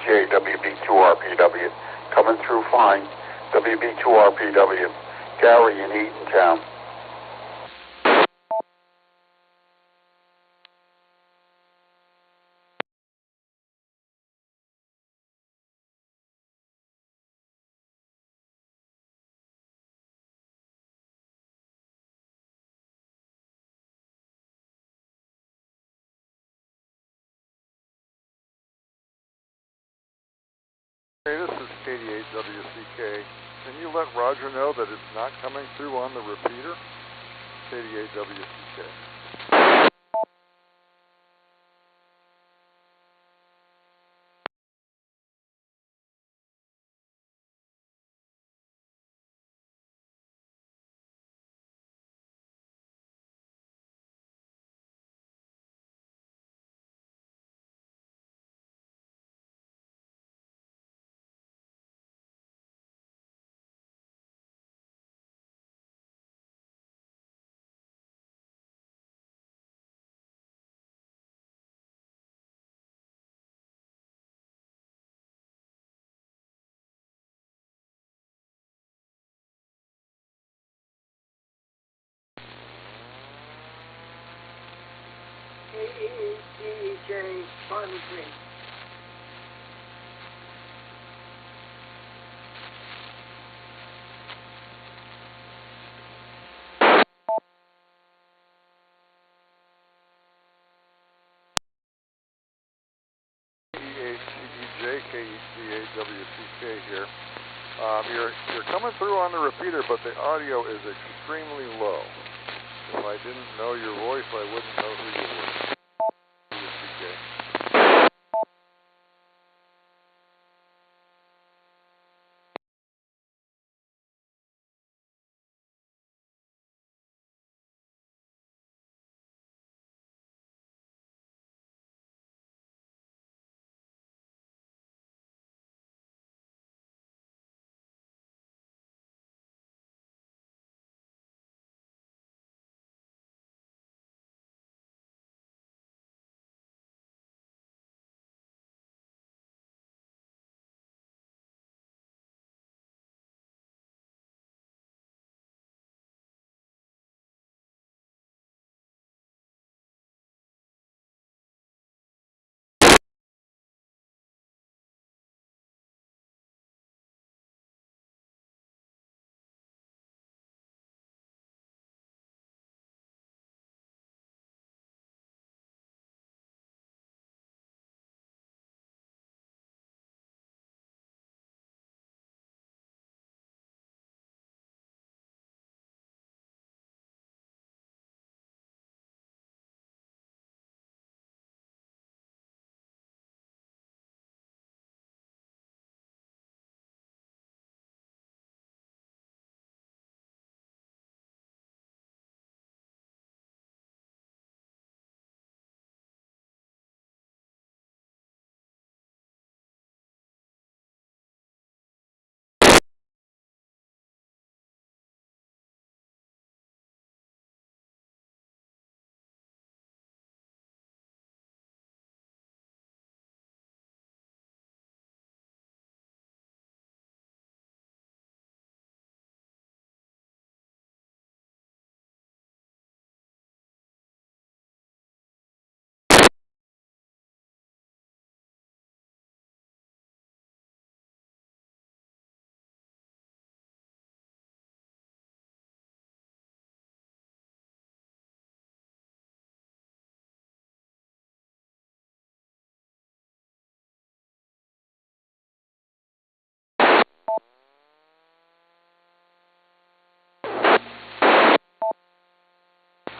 WPJ, WB2RPW. Coming through fine. WB2RPW. Gary in Eatontown. Hey, this is K8WCK. Can you let Roger know that it's not coming through on the repeater? K8WCK. DJ Farming Green. K8WCK here. You're coming through on the repeater, but the audio is extremely low. If I didn't know your voice, I wouldn't know who you were.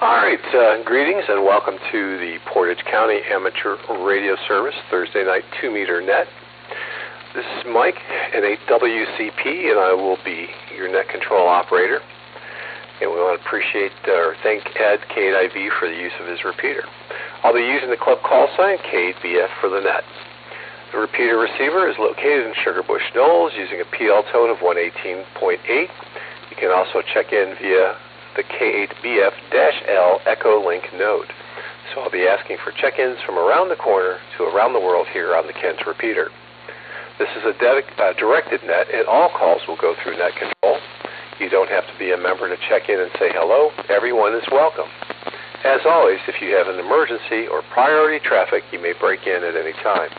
Alright, greetings and welcome to the Portage County Amateur Radio Service, Thursday night 2-meter net. This is Mike, N8WCP, and I will be your net control operator. And we want to thank Ed, K8IB, for the use of his repeater. I'll be using the club call sign, K8BF, for the net. The repeater receiver is located in Sugar Bush Knolls using a PL tone of 118.8. You can also check in via the K8BF-L Echolink node. So I'll be asking for check-ins from around the corner to around the world here on the Kent repeater. This is a directed net, and all calls will go through net control. You don't have to be a member to check in and say hello. Everyone is welcome. As always, if you have an emergency or priority traffic, you may break in at any time.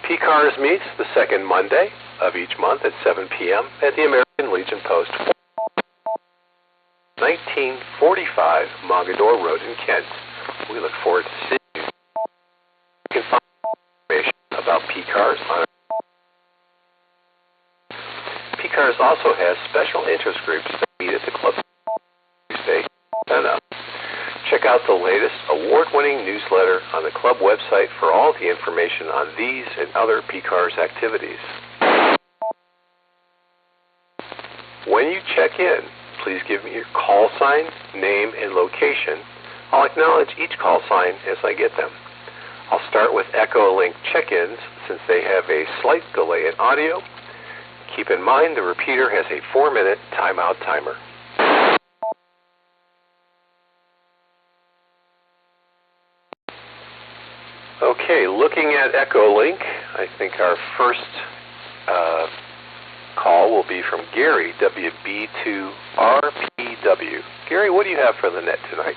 PCARS meets the second Monday of each month at 7 p.m. at the American Legion Post, 1945 Mogador Road in Kent. We look forward to seeing you. You can find information about PCARS on PCARS also has special interest groups that meet at the club station. Check out the latest award-winning newsletter on the club website for all the information on these and other PCARS activities. When you check in, please give me your call sign, name, and location. I'll acknowledge each call sign as I get them. I'll start with Echolink check-ins since they have a slight delay in audio. Keep in mind the repeater has a 4-minute timeout timer. Okay, looking at Echolink, I think our first call will be from Gary, WB2RPW. Gary, what do you have for the net tonight?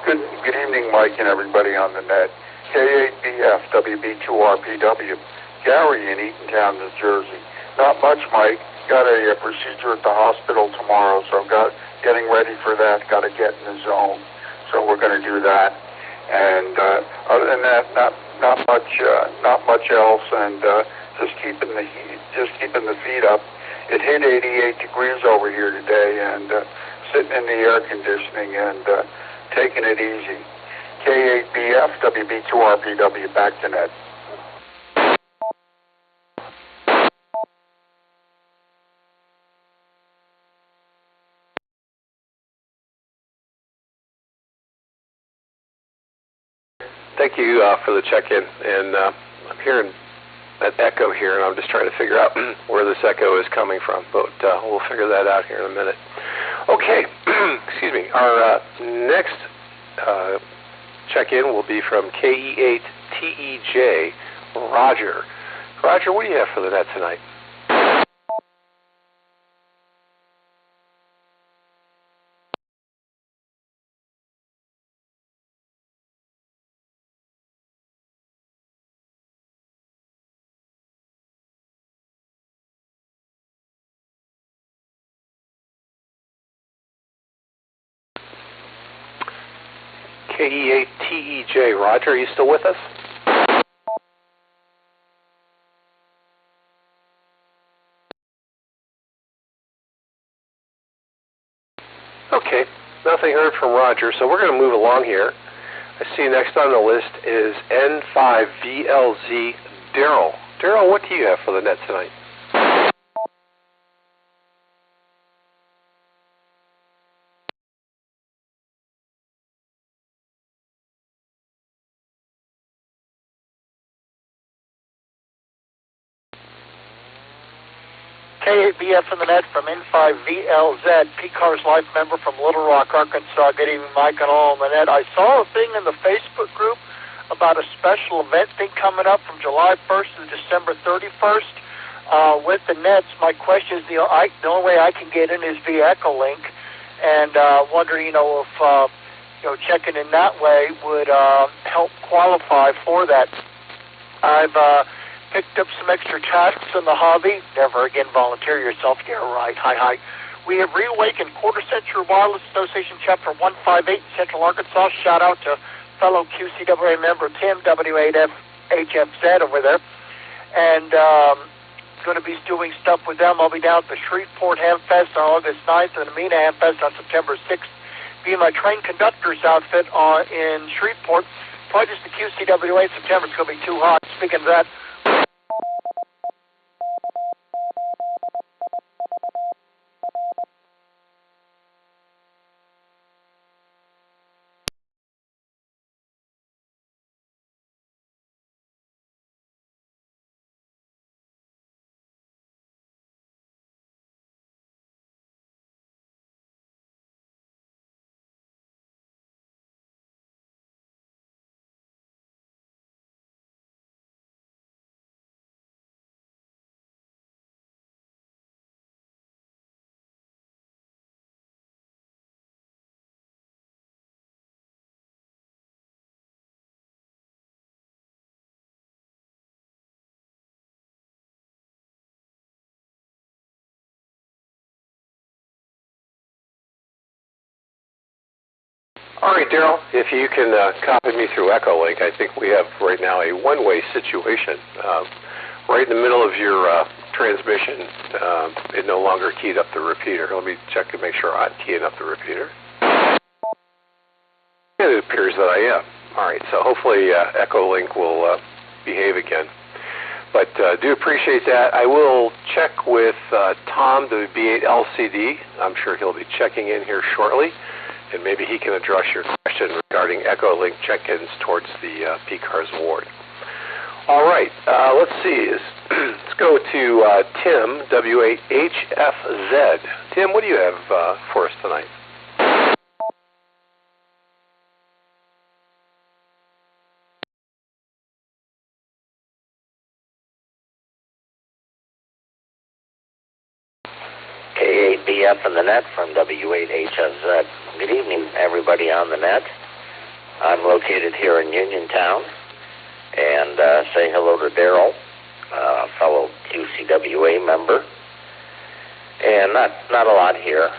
Good evening, Mike, and everybody on the net. K8BF WB2RPW. Gary in Eatontown, New Jersey. Not much, Mike. Got a procedure at the hospital tomorrow, so getting ready for that. Got to get in the zone, so we're going to do that. And other than that, not much else, and just keeping the feet up. It hit 88 degrees over here today, and sitting in the air conditioning and taking it easy. K8BF WB2RPW, back to net. Thank you for the check-in, and I'm hearing that echo here, and I'm just trying to figure out where this echo is coming from, but we'll figure that out here in a minute. Okay, excuse me. Our next check-in will be from K8TEJ, Roger. Roger, what do you have for the net tonight? K8TEJ, Roger, are you still with us? Okay, nothing heard from Roger, so we're going to move along here. I see next on the list is N5VLZ Daryl. Daryl, what do you have for the net tonight? K8BF from the net from N5VLZ, PCARS Life member from Little Rock, Arkansas. Good evening, Mike, and all on the net. I saw a thing in the Facebook group about a special event thing coming up from July 1st to December 31st with the nets. My question is, the only way I can get in is via Echolink, and wondering, if checking in that way would help qualify for that. I've picked up some extra tasks in the hobby. Never again volunteer yourself. Yeah, right. Hi. We have reawakened Quarter Century Wireless Association Chapter 158 in Central Arkansas. Shout out to fellow QCWA member Tim, W8FHFZ over there. And going to be doing stuff with them. I'll be down at the Shreveport Hamfest on August 9th and the Mena Hamfest on September 6th. Being my trained conductor's outfit in Shreveport. Probably just the QCWA in September. It's going to be too hot. Speaking of that, All right, Daryl, if you can copy me through Echolink, I think we have right now a one-way situation. Right in the middle of your transmission, it no longer keyed up the repeater. Let me check to make sure I'm keying up the repeater. And it appears that I am. All right, so hopefully Echolink will behave again. But do appreciate that. I will check with Tom, the B8LCD. I'm sure he'll be checking in here shortly, and maybe he can address your question regarding Echolink check-ins towards the PCARS award. All right, let's see. Let's go to Tim, W8HFZ. Tim, what do you have for us tonight? K8BF on the net from W8HFZ. Good evening, everybody on the net. I'm located here in Uniontown, and say hello to Daryl, fellow QCWA member. And not a lot here.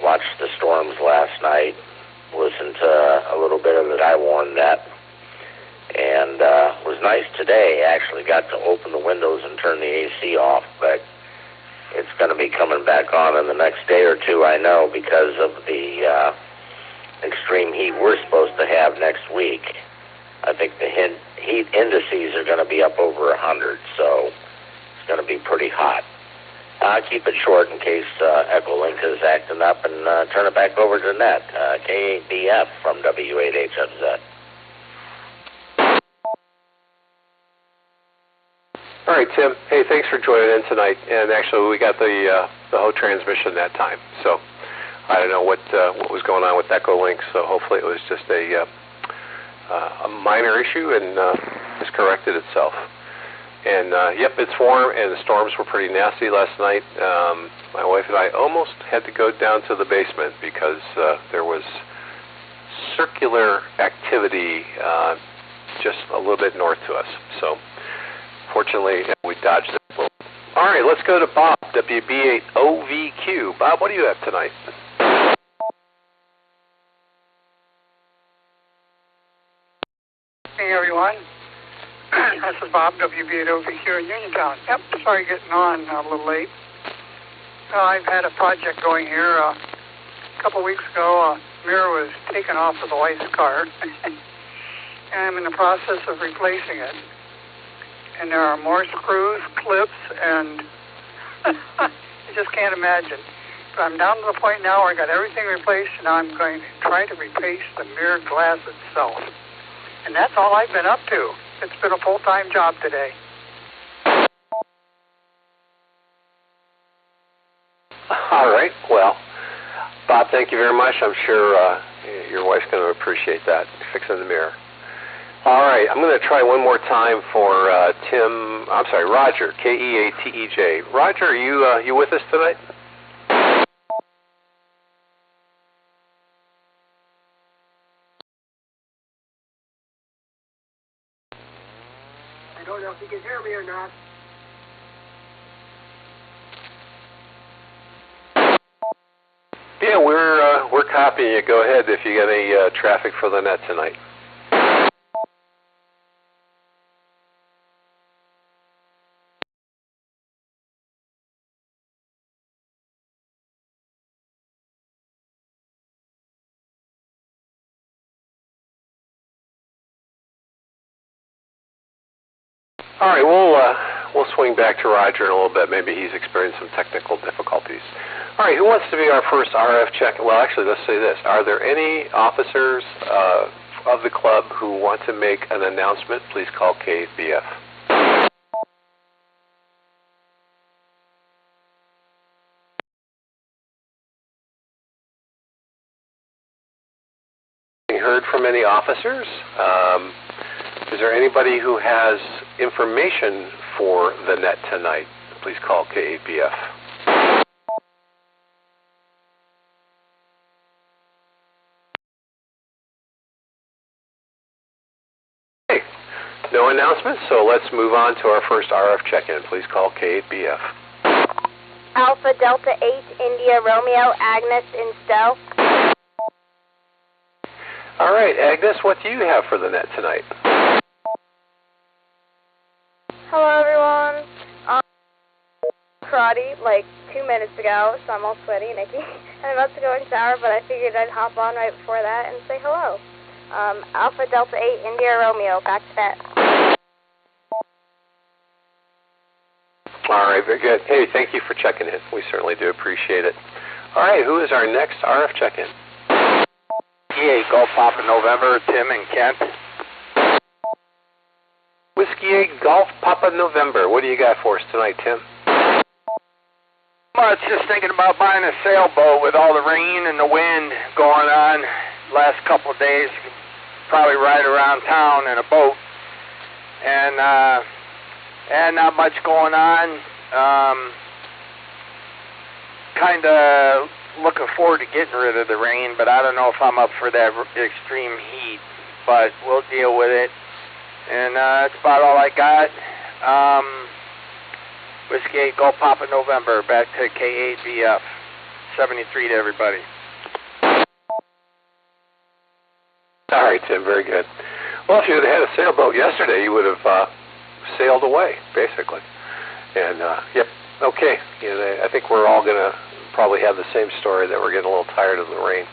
Watched the storms last night, listened to a little bit of it I Warned Net, and it was nice today. Actually got to open the windows and turn the AC off, but it's going to be coming back on in the next day or two, I know, because of the extreme heat we're supposed to have next week. I think the heat indices are going to be up over 100, so it's going to be pretty hot. I'll keep it short in case Echolink is acting up, and turn it back over to net. K8BF from W8HFZ. All right, Tim. Hey, thanks for joining in tonight. And actually, we got the whole transmission that time. So I don't know what was going on with Echolink. So hopefully, it was just a minor issue and just corrected itself. And yep, it's warm, and the storms were pretty nasty last night. My wife and I almost had to go down to the basement because there was circular activity just a little bit north to us. So fortunately, we dodged it. All right, let's go to Bob, WB8OVQ. Bob, what do you have tonight? Hey, everyone. This is Bob, WB8OVQ in Uniontown. Yep, sorry getting on a little late. I've had a project going here. A couple weeks ago, a mirror was taken off of the wife's car, and I'm in the process of replacing it. And there are more screws, clips, and you just can't imagine. But I'm down to the point now where I got everything replaced, and now I'm going to try to replace the mirror glass itself. And that's all I've been up to. It's been a full-time job today. All right. Well, Bob, thank you very much. I'm sure your wife's going to appreciate that, fixing the mirror. All right. I'm going to try one more time for Roger, K-E-A-T-E-J. Roger, are you with us tonight? I don't know if you can hear me or not. Yeah, we're copying you. Go ahead if you got any traffic for the net tonight. All right, we'll swing back to Roger in a little bit. Maybe he's experienced some technical difficulties. All right, who wants to be our first RF check? Well, actually, let's say this. Are there any officers of the club who want to make an announcement? Please call K8BF. Heard from any officers? Is there anybody who has information for the net tonight? Please call K8BF. Okay, no announcements, so let's move on to our first RF check-in. Please call K8BF. Alpha Delta 8 India Romeo Agnes in Stowe. All right, Agnes, what do you have for the net tonight? Hello, everyone. Karate like 2 minutes ago, so I'm all sweaty and icky. I'm about to go and shower, but I figured I'd hop on right before that and say hello. Alpha Delta 8 India Romeo, back to that. All right, very good. Hey, thank you for checking in. We certainly do appreciate it. All right, who is our next RF check-in? Whiskey 8 Golf Papa November, Tim and Kent. Whiskey 8 Golf Papa November. What do you got for us tonight, Tim? Well, it's just thinking about buying a sailboat with all the rain and the wind going on last couple of days. Probably ride around town in a boat. And not much going on. Kind of looking forward to getting rid of the rain, but I don't know if I'm up for that extreme heat. But we'll deal with it. And that's about all I got. Whiskey 8 Golf Papa November, back to K8BF. 73 to everybody. All right, Tim, very good. Well, if you had had a sailboat yesterday, you would have sailed away, basically. And, yep, okay. You know, I think we're all going to probably have the same story, that we're getting a little tired of the rain.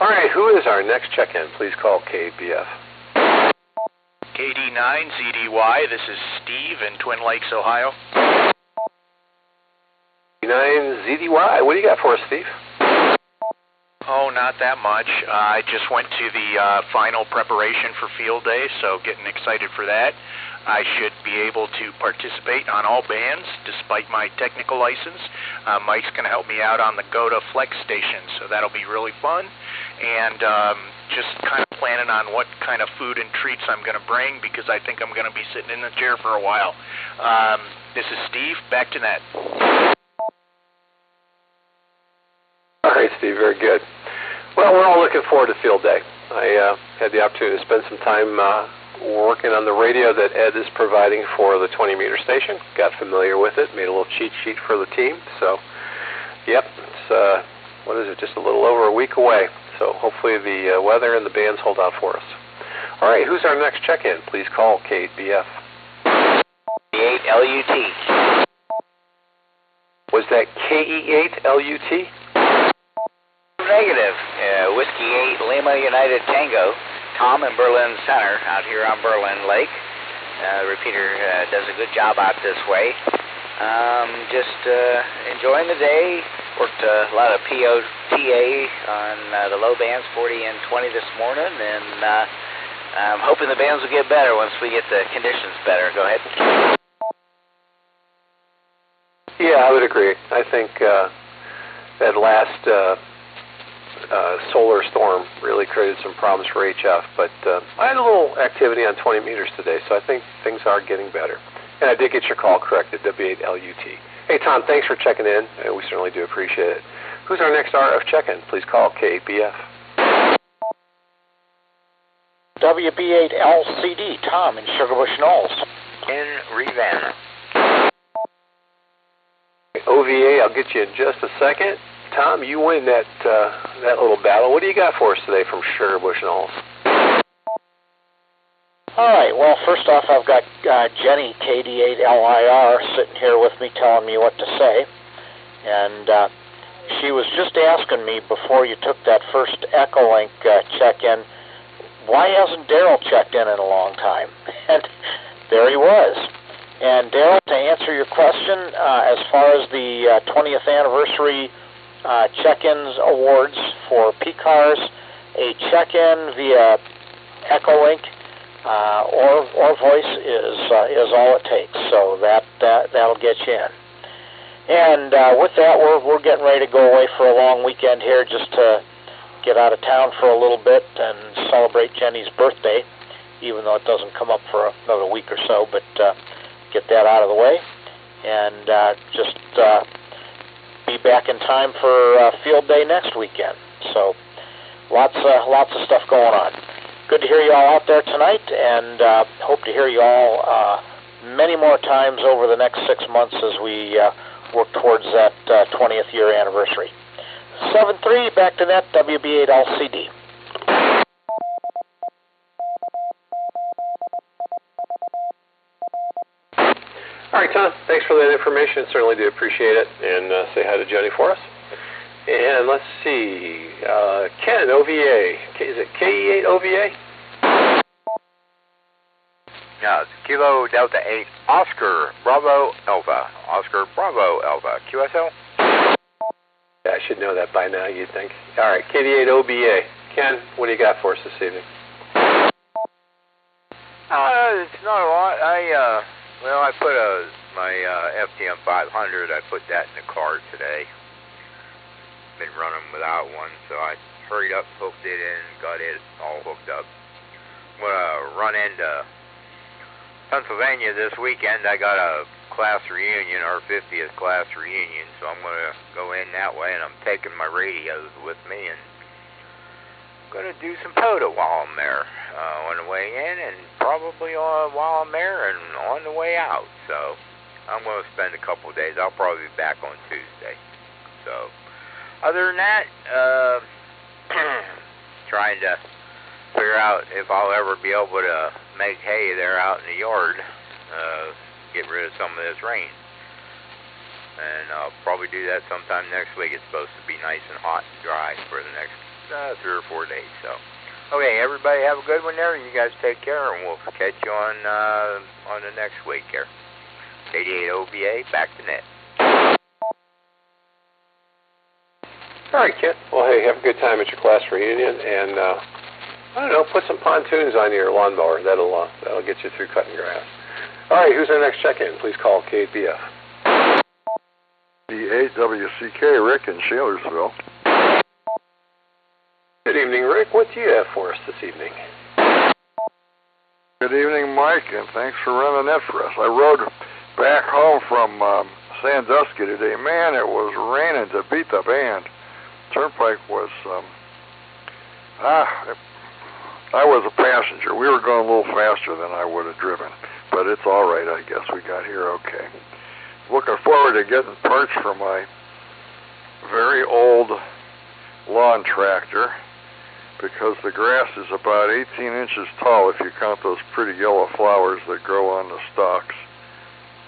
All right, who is our next check-in? Please call K8BF. KD9ZDY, this is Steve in Twin Lakes, Ohio. KD9ZDY, what do you got for us, Steve? Oh, not that much. I just went to the final preparation for field day, so getting excited for that. I should be able to participate on all bands despite my technical license. Mike's going to help me out on the GOTA Flex station, so that'll be really fun. And just kind of planning on what kind of food and treats I'm going to bring, because I think I'm going to be sitting in the chair for a while. This is Steve, back to net. All right, Steve, very good. Well, we're all looking forward to field day. I had the opportunity to spend some time working on the radio that Ed is providing for the 20-meter station. Got familiar with it, made a little cheat sheet for the team. So, yep, it's, what is it, just a little over a week away. So hopefully the weather and the bands hold out for us. All right, who's our next check-in? Please call K8BF. K8LUT. Was that KE8LUT? Negative. Whiskey 8 Lima United Tango. Tom in Berlin Center out here on Berlin Lake. The repeater does a good job out this way. Just enjoying the day. Worked a lot of POTA on the low bands, 40 and 20 this morning, and I'm hoping the bands will get better once we get the conditions better. Go ahead. Yeah, I would agree. I think that last solar storm really created some problems for HF, but I had a little activity on 20 meters today, so I think things are getting better. And I did get your call corrected, W8LUT. Hey, Tom, thanks for checking in. We certainly do appreciate it. Who's our next RF check-in? Please call K8BF. WB8LCD, Tom in Sugarbush Knolls. In Ravenna. OVA, I'll get you in just a second. Tom, you win that little battle. What do you got for us today from Sugarbush Knolls? All right, well, first off, I've got Jenny, KD8LIR, sitting here with me telling me what to say. And she was just asking me before you took that first Echolink check-in, why hasn't Daryl checked in a long time? And there he was. And Daryl, to answer your question, as far as the 20th anniversary check-ins awards for PCARS, a check-in via Echolink or voice is all it takes. So that'll get you in. And with that, we're getting ready to go away for a long weekend here, just to get out of town for a little bit and celebrate Jenny's birthday, even though it doesn't come up for another week or so. But get that out of the way, and just be back in time for field day next weekend. So lots of stuff going on. Good to hear you all out there tonight, and hope to hear you all many more times over the next 6 months as we work towards that 20th year anniversary. 7-3, back to net, WB8LCD. right, Tom. Thanks for that information. Certainly do appreciate it. And say hi to Jenny for us. And let's see. Ken, OVA. Is it K8BF? Yeah, it's Kilo Delta 8 Oscar Bravo Alpha. Oscar Bravo Alpha. QSL? Yeah, I should know that by now, you'd think. All right, K8BF. Ken, what do you got for us this evening? It's not a lot. I put my FTM 500, I put that in the car today. Been running without one, so I hurried up, hooked it in, got it all hooked up. I'm going to run into Pennsylvania this weekend. I got a class reunion, our 50th class reunion, so I'm going to go in that way, and I'm taking my radios with me, and I'm going to do some POTA while I'm there, on the way in, and probably while I'm there and on the way out. So I'm going to spend a couple of days. I'll probably be back on Tuesday. So other than that, trying to figure out if I'll ever be able to make hay there out in the yard, get rid of some of this rain. And I'll probably do that sometime next week. It's supposed to be nice and hot and dry for the next 3 or 4 days. So, okay, everybody have a good one there. You guys take care, and we'll catch you on the next week here. K8BF, back to net. All right, Kent. Well, hey, have a good time at your class reunion, and I don't know, put some pontoons on your lawnmower. That'll get you through cutting grass. All right, who's our next check-in? Please call K8BF. K8WCK, Rick in Shalersville. Good evening, Rick. What do you have for us this evening? Good evening, Mike, and thanks for running that for us. I rode back home from Sandusky today. Man, it was raining to beat the band. Turnpike was, I was a passenger. We were going a little faster than I would have driven, but it's all right, I guess. We got here okay. Looking forward to getting parts for my very old lawn tractor, because the grass is about 18 inches tall if you count those pretty yellow flowers that grow on the stalks.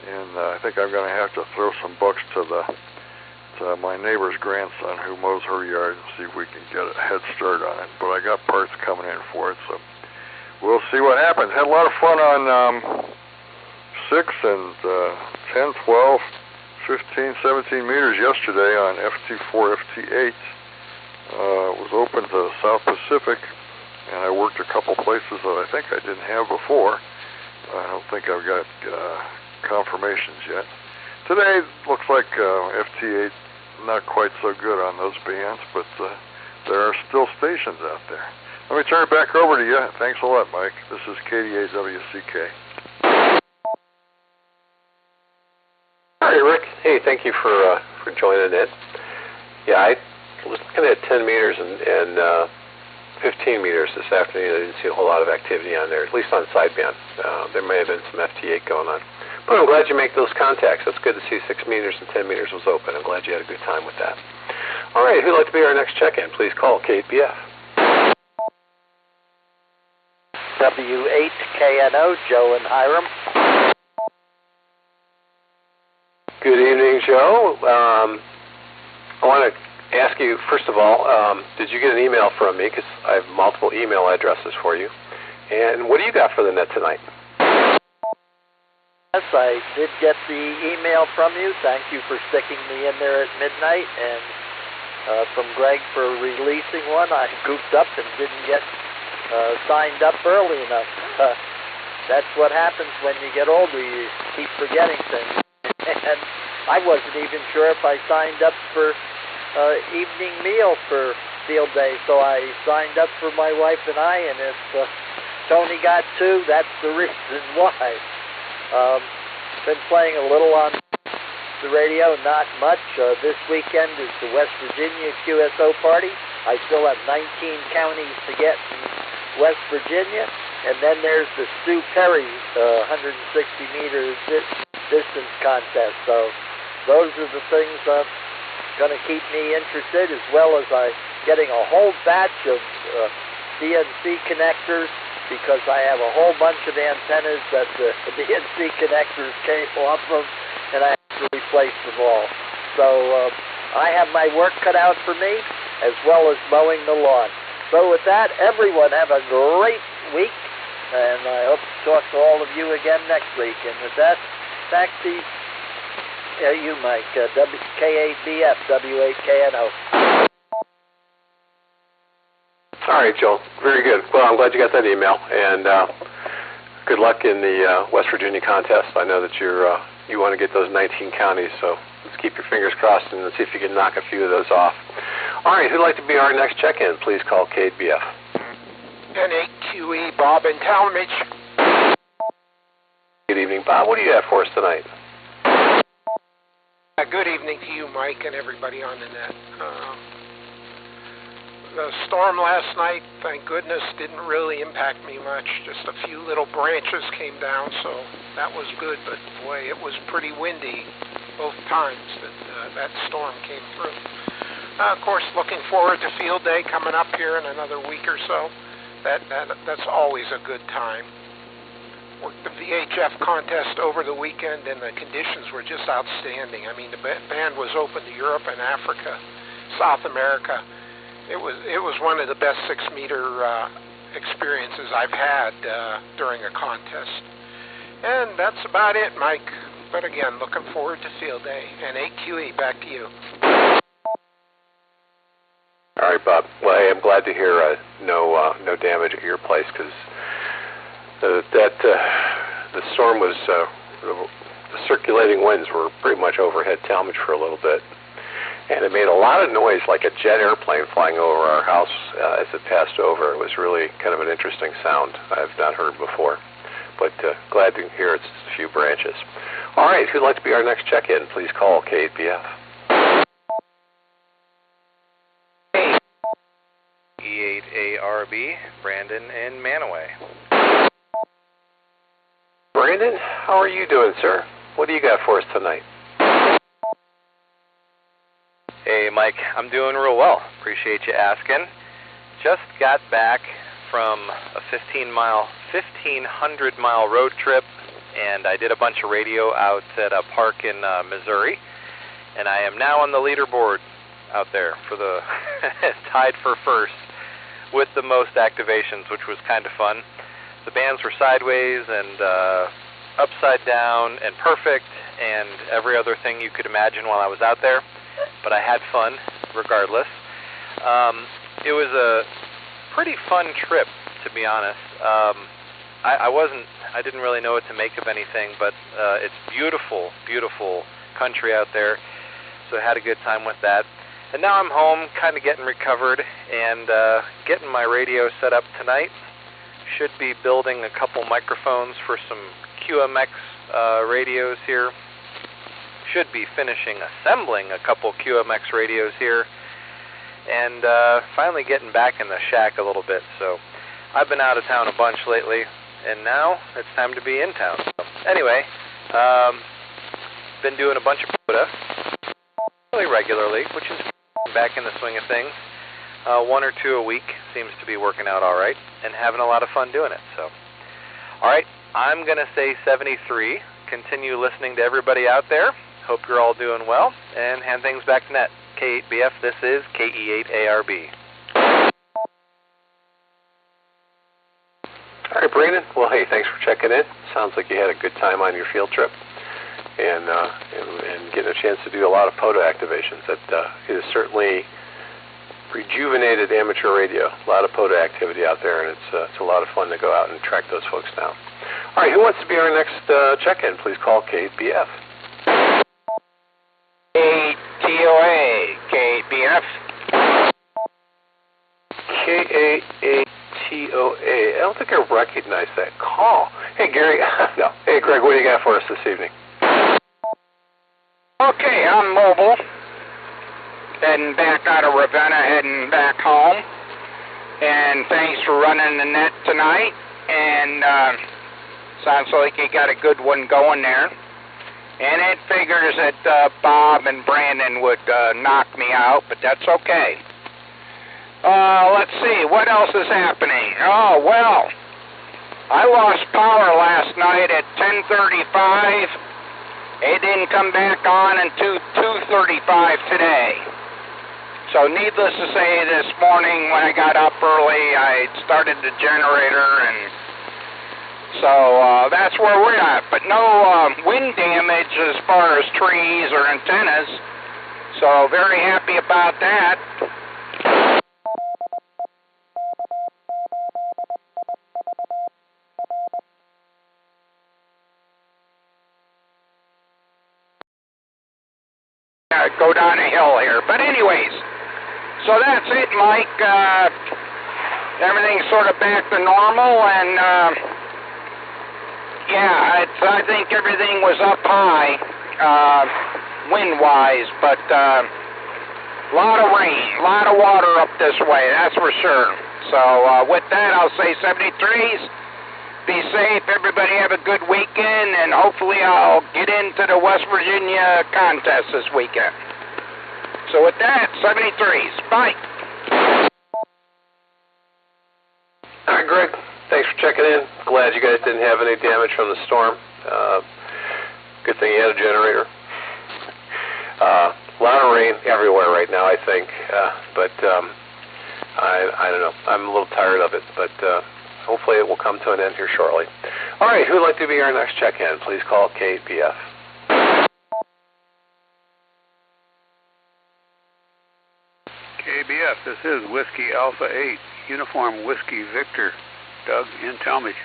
And I think I'm going to have to throw some bucks to my neighbor's grandson who mows her yard and see if we can get a head start on it. But I got parts coming in for it, so we'll see what happens. Had a lot of fun on 6 and 10, 12, 15, 17 meters yesterday on FT4, FT8. It was open to South Pacific, and I worked a couple places that I think I didn't have before. I don't think I've got confirmations yet. Today looks like FT8 not quite so good on those bands, but there are still stations out there. Let me turn it back over to you. Thanks a lot, Mike. This is K8WCK. Hi, Rick. Hey, thank you for joining in. Yeah, I was looking at 10 meters and 15 meters this afternoon. I didn't see a whole lot of activity on there, at least on sideband. There may have been some FT8 going on. But I'm glad you make those contacts. It's good to see 6 meters and 10 meters was open. I'm glad you had a good time with that. All right, who'd like to be our next check-in? Please call K8BF. W8KNO, Joe and Hiram. Good evening, Joe. I want to ask you, first of all, did you get an email from me? Because I have multiple email addresses for you. And what do you got for the net tonight? Yes, I did get the email from you. Thank you for sticking me in there at midnight. And from Greg for releasing one. I goofed up and didn't get signed up early enough. That's what happens when you get older. You keep forgetting things. And I wasn't even sure if I signed up for evening meal for field day, so I signed up for my wife and I, and if Tony got 2, that's the reason why. Been playing a little on the radio, not much. This weekend is the West Virginia QSO party. I still have 19 counties to get in West Virginia, and then there's the Stu Perry 160-meter distance contest. So those are the things going to keep me interested, as well as getting a whole batch of DNC connectors, because I have a whole bunch of antennas that the DNC connectors came off of, and I have to replace them all. So I have my work cut out for me, as well as mowing the lawn. So with that, everyone have a great week, and I hope to talk to all of you again next week. And with that, back to you, Mike, K8BF W8KNO. All right, Joel. Very good. Well, I'm glad you got that email, and good luck in the West Virginia contest. I know that you want to get those 19 counties, so let's keep your fingers crossed and let's see if you can knock a few of those off. All right, who'd like to be our next check-in? Please call K8BF. N8QE, Bob in Talmadge. Good evening, Bob. What do you have for us tonight? Good evening to you, Mike, and everybody on the net. The storm last night, thank goodness, didn't really impact me much. Just a few little branches came down, so that was good. But boy, it was pretty windy both times that storm came through. Of course, looking forward to field day coming up here in another week or so. That's always a good time. Worked the VHF contest over the weekend, and the conditions were just outstanding. I mean, the band was open to Europe and Africa, South America. It was one of the best 6-meter experiences I've had during a contest. And that's about it, Mike. But again, looking forward to field day. And 8QE, back to you. All right, Bob. Well, hey, I'm glad to hear no damage at your place, because the storm was the circulating winds were pretty much overhead Talmadge for a little bit. And it made a lot of noise, like a jet airplane flying over our house as it passed over. It was really kind of an interesting sound I've not heard before. But glad to hear it's just a few branches. All right, if you'd like to be our next check-in, please call K8BF. E8ARB, Brandon in Manaway. Brandon, how are you doing, sir? What do you got for us tonight? Hey, Mike, I'm doing real well. Appreciate you asking. Just got back from a 1,500-mile road trip, and I did a bunch of radio out at a park in Missouri, and I am now on the leaderboard out there for the tied for first with the most activations, which was kind of fun. The bands were sideways and upside down and perfect and every other thing you could imagine while I was out there. But I had fun regardless. It was a pretty fun trip, to be honest. I didn't really know what to make of anything, but it's beautiful, beautiful country out there. So I had a good time with that. And now I'm home, kind of getting recovered and getting my radio set up tonight. Should be building a couple microphones for some QMX radios here. Should be finishing assembling a couple QMX radios here, and finally getting back in the shack a little bit. So I've been out of town a bunch lately, and now it's time to be in town. So anyway, been doing a bunch of POTA really regularly, which is back in the swing of things. 1 or 2 a week seems to be working out all right, and having a lot of fun doing it. So, all right, I'm going to say 73. Continue listening to everybody out there. Hope you're all doing well, and hand things back to net. K8BF, this is KE8ARB. All right, Brandon. Well, hey, thanks for checking in. Sounds like you had a good time on your field trip, and getting a chance to do a lot of POTA activations. That it is certainly rejuvenated amateur radio. A lot of POTA activity out there, and it's a lot of fun to go out and track those folks down. All right, who wants to be our next check-in? Please call K8BF. K8TOA, K8BF. K8TOA. I don't think I recognize that call. Hey, Gary. No. Hey, Greg, what do you got for us this evening? Okay, I'm mobile. Heading back out of Ravenna, heading back home. And thanks for running the net tonight. And sounds like you got a good one going there. And it figures that Bob and Brandon would knock me out, but that's okay. Let's see, what else is happening? Oh, well, I lost power last night at 10:35. It didn't come back on until 2:35 today. So needless to say, this morning when I got up early, I started the generator, and so that's where we're at. But no wind damage as far as trees or antennas, so very happy about that. Go down a hill here. But anyways, so that's it, Mike. Everything's sort of back to normal, and yeah, I think everything was up high wind-wise, but a lot of rain, a lot of water up this way, that's for sure. So with that, I'll say 73s. Be safe. Everybody have a good weekend, and hopefully I'll get into the West Virginia contest this weekend. So with that, 73s. Bye. All right, Greg. Thanks for checking in. Glad you guys didn't have any damage from the storm. Good thing you had a generator. A lot of rain everywhere right now, I think. But I don't know. I'm a little tired of it, but hopefully it will come to an end here shortly. All right, who would like to be our next check-in? Please call K8BF. K8BF, this is Whiskey Alpha 8, Uniform Whiskey Victor, Doug in Talmadge.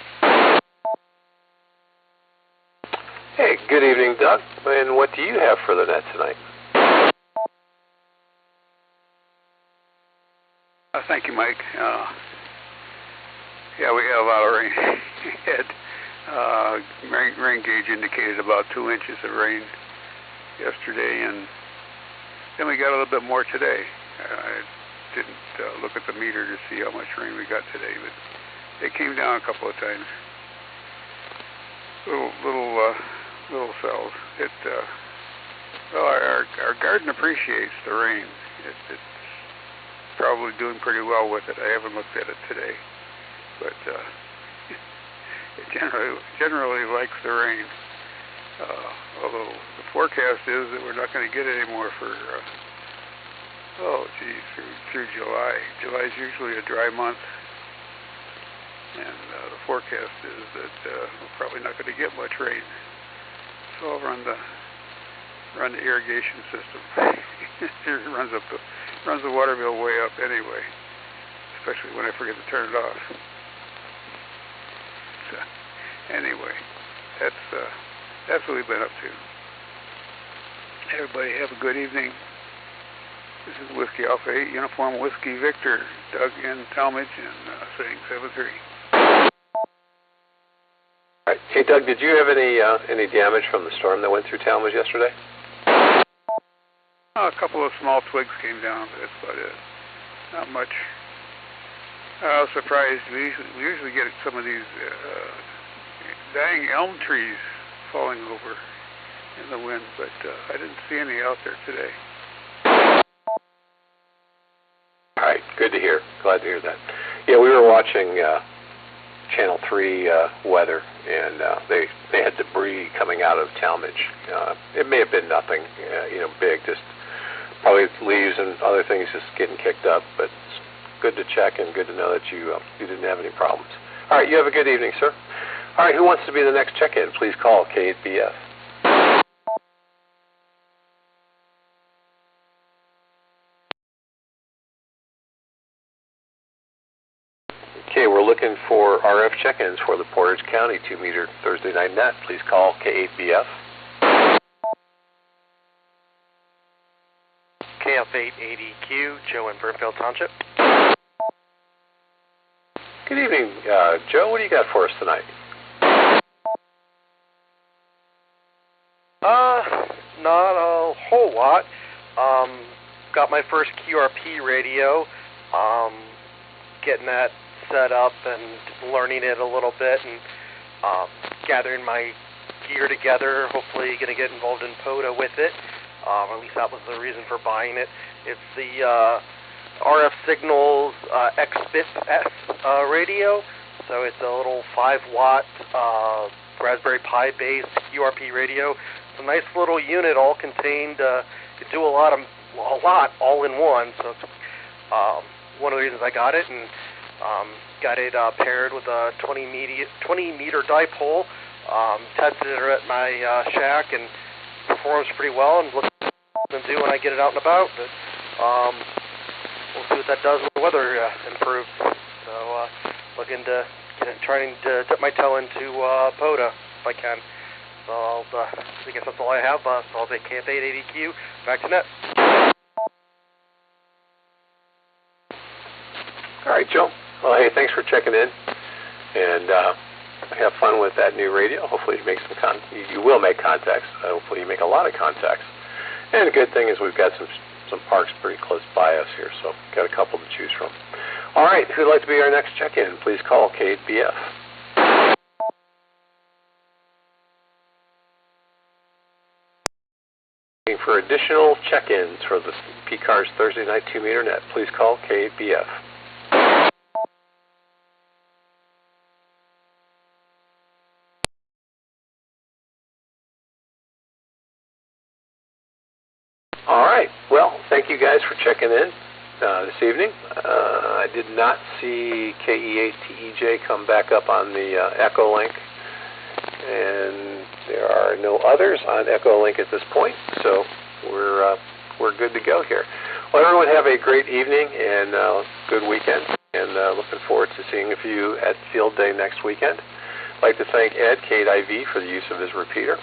Hey, good evening, Doug. And what do you have for the net tonight? Thank you, Mike. Yeah, we had a lot of rain. Rain gauge indicated about 2 inches of rain yesterday, and then we got a little bit more today. I didn't look at the meter to see how much rain we got today, but it came down a couple of times. Little cells. Well, our garden appreciates the rain. It's probably doing pretty well with it. I haven't looked at it today, but it generally likes the rain. Although the forecast is that we're not going to get any more for through July. July is usually a dry month, and the forecast is that we're probably not going to get much rain. So I'll run the irrigation system. It runs the water bill way up anyway, especially when I forget to turn it off. So anyway, that's what we've been up to. Everybody have a good evening. This is Whiskey Alpha 8, Uniform Whiskey Victor, Doug in Talmadge, and saying 73. All right. Hey, Doug, did you have any damage from the storm that went through Talmadge yesterday? A couple of small twigs came down, but that's about it. Not much. I was surprised. We usually get some of these dying elm trees falling over in the wind, but I didn't see any out there today. All right, good to hear. Glad to hear that. Yeah, we were watching Channel 3 weather, and they had debris coming out of Talmadge. It may have been nothing, big, just probably leaves and other things just getting kicked up, but it's good to check and good to know that you didn't have any problems. All right, you have a good evening, sir. All right, who wants to be the next check-in? Please call K8BF. Okay, we're looking for RF check-ins for the Portage County 2-meter Thursday night net. Please call K8BF. KF880Q, Joe in Burnfield Township. Good evening, Joe. What do you got for us tonight? Not a whole lot. Got my first QRP radio. Getting that set up and learning it a little bit, and gathering my gear together. Hopefully going to get involved in POTA with it. At least that was the reason for buying it. It's the RF Signals X-BIF radio. So it's a little 5-watt Raspberry Pi based URP radio. It's a nice little unit, all contained. You do a lot all in one. So it's one of the reasons I got it, and got it paired with a 20 meter dipole. Tested it at my shack and performs pretty well, and looks to do when I get it out and about. But we'll see what that does when the weather improves. So looking to trying to dip my toe into POTA if I can. So I guess that's all I have. So I'll take K8BF back to net. All right, Joe. Well, hey, thanks for checking in, and have fun with that new radio. Hopefully you make you will make contacts. Hopefully you make a lot of contacts. And the good thing is we've got some parks pretty close by us here, so got a couple to choose from. All right, who'd like to be our next check-in? Please call K8BF. For additional check-ins for the PCARS Thursday night 2-meter net, please call K8BF. All right. Well, thank you guys for checking in this evening. I did not see KE8TEJ come back up on the Echolink, and there are no others on Echolink at this point, so we're good to go here. Well, everyone have a great evening and good weekend, and looking forward to seeing a few at Field Day next weekend. I'd like to thank Ed, K8IV, for the use of his repeater.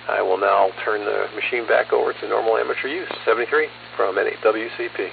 I will now turn the machine back over to normal amateur use. 73 from N8WCP.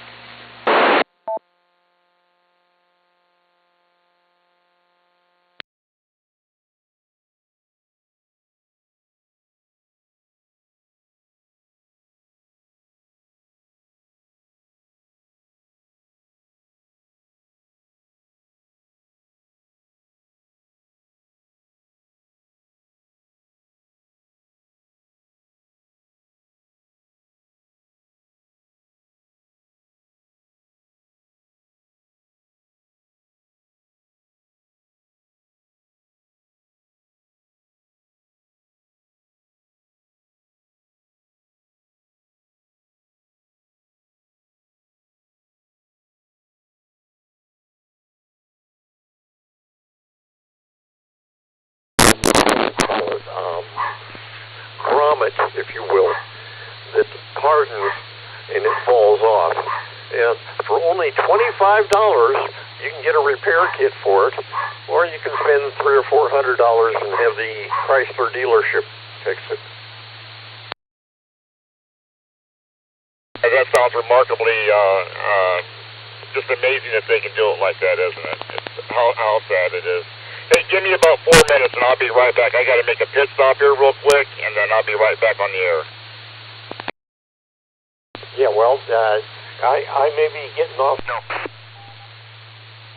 Grommet, if you will, that hardens and it falls off. And for only $25, you can get a repair kit for it, or you can spend $300 or $400 and have the Chrysler dealership fix it. That sounds remarkably just amazing that they can do it like that, isn't it? It's how sad it is. Hey, give me about 4 minutes and I'll be right back. I got to make a pit stop here real quick, and then I'll be right back on the air. Yeah, well, I may be getting off. No. I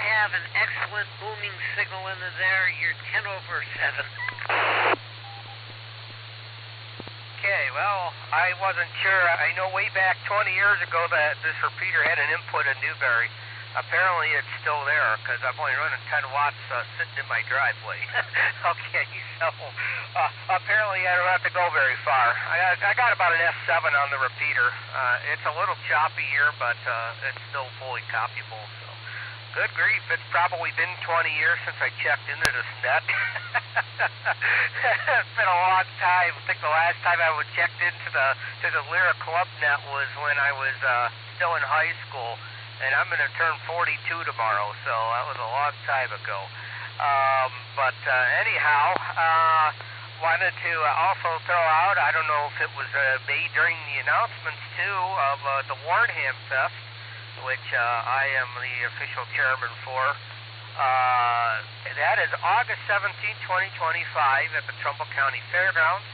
have an excellent booming signal in there. You're 10 over 7. Okay, well, I wasn't sure. I know way back 20 years ago that this repeater had an input in Newberry. Apparently it's still there, because I'm only running 10 watts sitting in my driveway. Okay, so apparently I don't have to go very far. I got about an F7 on the repeater. It's a little choppy here, but it's still fully copyable. So, good grief, it's probably been 20 years since I checked into this net. It's been a long time. I think the last time I checked into the Lyra Club net was when I was still in high school. And I'm going to turn 42 tomorrow, so that was a long time ago. But anyhow, wanted to also throw out, I don't know if it was made during the announcements, too, of the Warnham Fest, which I am the official chairman for. That is August 17, 2025 at the Trumbull County Fairgrounds.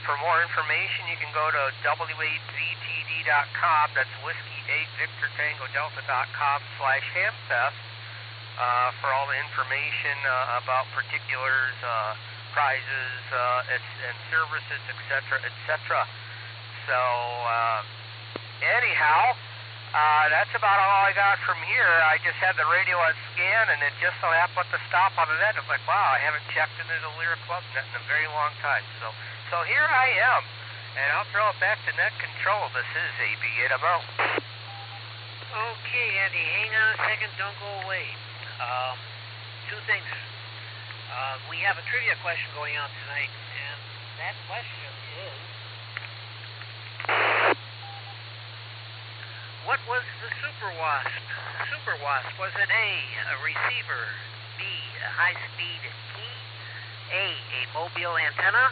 For more information, you can go to WAVTD.com. That's Whiskey 8 Victor Tango Delta.com/Hamfest for all the information about particulars, prizes, and services, etc., etc. So, anyhow, That's about all I got from here. I just had the radio on scan, and it just so happened to stop on the net. I'm like, wow, I haven't checked into the Lyric Club net in a very long time. So here I am, and I'll throw it back to net control. This is AB8MO. Okay, Andy, hang on a second. Don't go away. Two things. We have a trivia question going on tonight, and that question is, what was the Super Wasp? Super Wasp, was it A, a receiver, B, a high-speed key, A mobile antenna,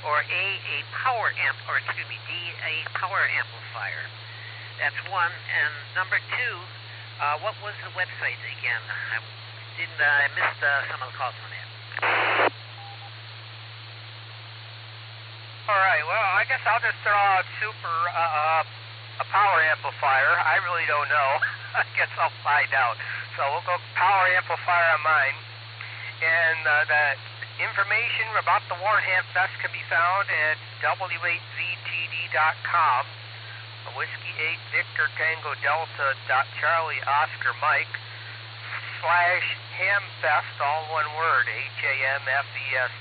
or A power amp, or excuse me, D, a power amplifier? That's one. And number two, what was the website again? I missed some of the calls on that. All right, well, I guess I'll just throw out a power amplifier. I really don't know. I guess I'll find out. So we'll go power amplifier on mine. And the information about the Warren Ham Fest can be found at w8vtd.com, Whiskey 8 Victor Tango Delta Charlie Oscar Mike /Hamfest, all one word, HAMFEST.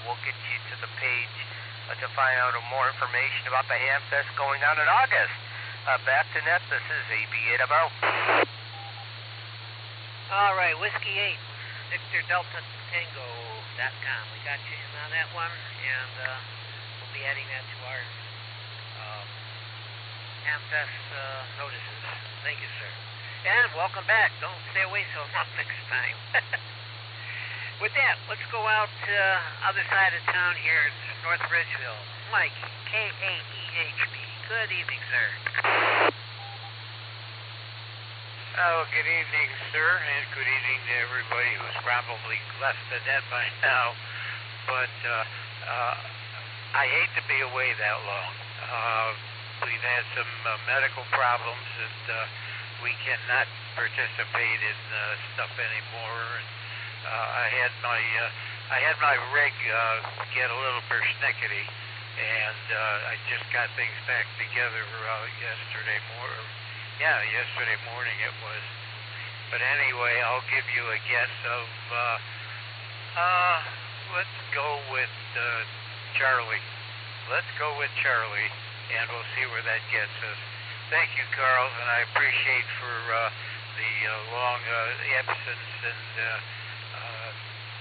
We'll get you to the page to find out more information about the Hamfest going on in August. Back to net, this is AB8MO. All right, Whiskey 8, Victor Delta Tango.com. We got you in on that one, and we'll be adding that to our Hamfest notices. Thank you, sir. And welcome back. Don't stay away so long next time. With that, let's go out to other side of town here, North Ridgeville. Mike, K8BF. Good evening, sir. Oh, good evening, sir, and good evening to everybody who's probably left the net by now. But I hate to be away that long. We've had some medical problems, and we cannot participate in stuff anymore. And I had my rig get a little persnickety, and I just got things back together yesterday morning. Yeah, yesterday morning it was. But anyway, I'll give you a guess of let's go with Charlie. Let's go with Charlie, and we'll see where that gets us. Thank you, Carl, and I appreciate for the long absence, and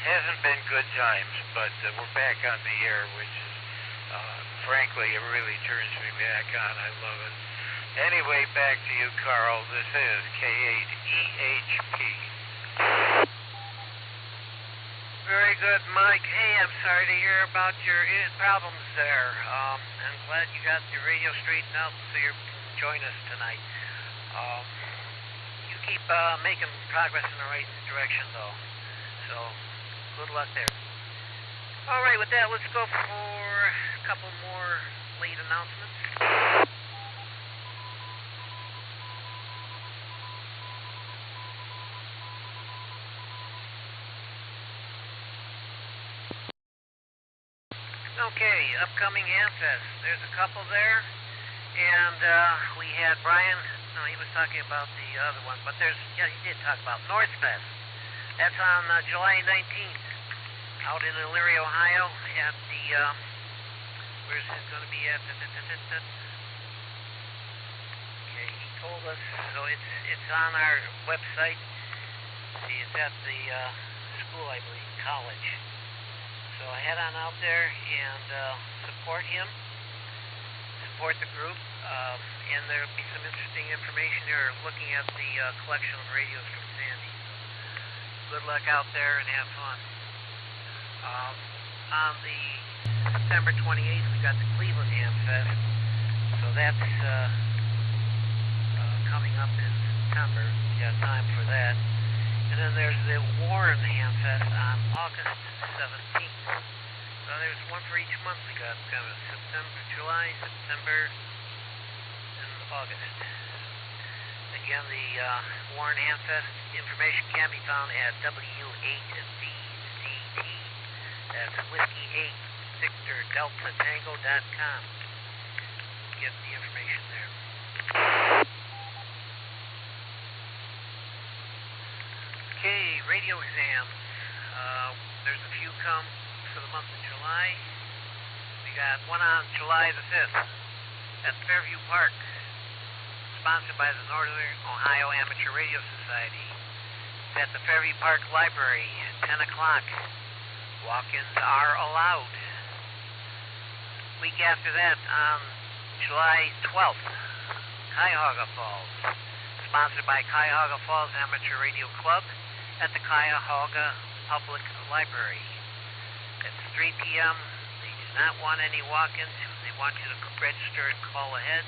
hasn't been good times, but we're back on the air, which is, frankly, it really turns me back on. I love it. Anyway, back to you, Carl. This is K8EHP. Very good, Mike. Hey, I'm sorry to hear about your problems there. I'm glad you got the radio straightened out so you can join us tonight. You keep making progress in the right direction, though. So, good luck there. All right, with that, let's go for a couple more late announcements. Okay, upcoming Hamfest. There's a couple there, and we had Brian. No, he was talking about the other one, but he did talk about Northfest. That's on July 19th, out in Elyria, Ohio, at the where's it going to be at? Okay, he told us. So it's on our website. See, it's at the school, I believe, college. So head on out there and support him, support the group, and there'll be some interesting information there looking at the collection of radios from Sandy. So good luck out there and have fun. On the September 28th, we got the Cleveland Hamfest, so that's coming up in September. We got time for that. And then there's the Warren Hamfest on August 17th. So there's one for each month we got coming. September, July, September, and August. Again, the Warren Hamfest information can be found at W8VCT. That's Whiskey 8 Victor Delta Tango.com. Get the information there. radio exams. There's a few come for the month of July. We got one on July the 5th at Fairview Park, sponsored by the Northern Ohio Amateur Radio Society. It's at the Fairview Park Library at 10 o'clock. Walk-ins are allowed. Week after that, on July 12th, Cuyahoga Falls, sponsored by Cuyahoga Falls Amateur Radio Club at the Cuyahoga Public Library. It's 3 p.m. They do not want any walk-ins. They want you to register and call ahead.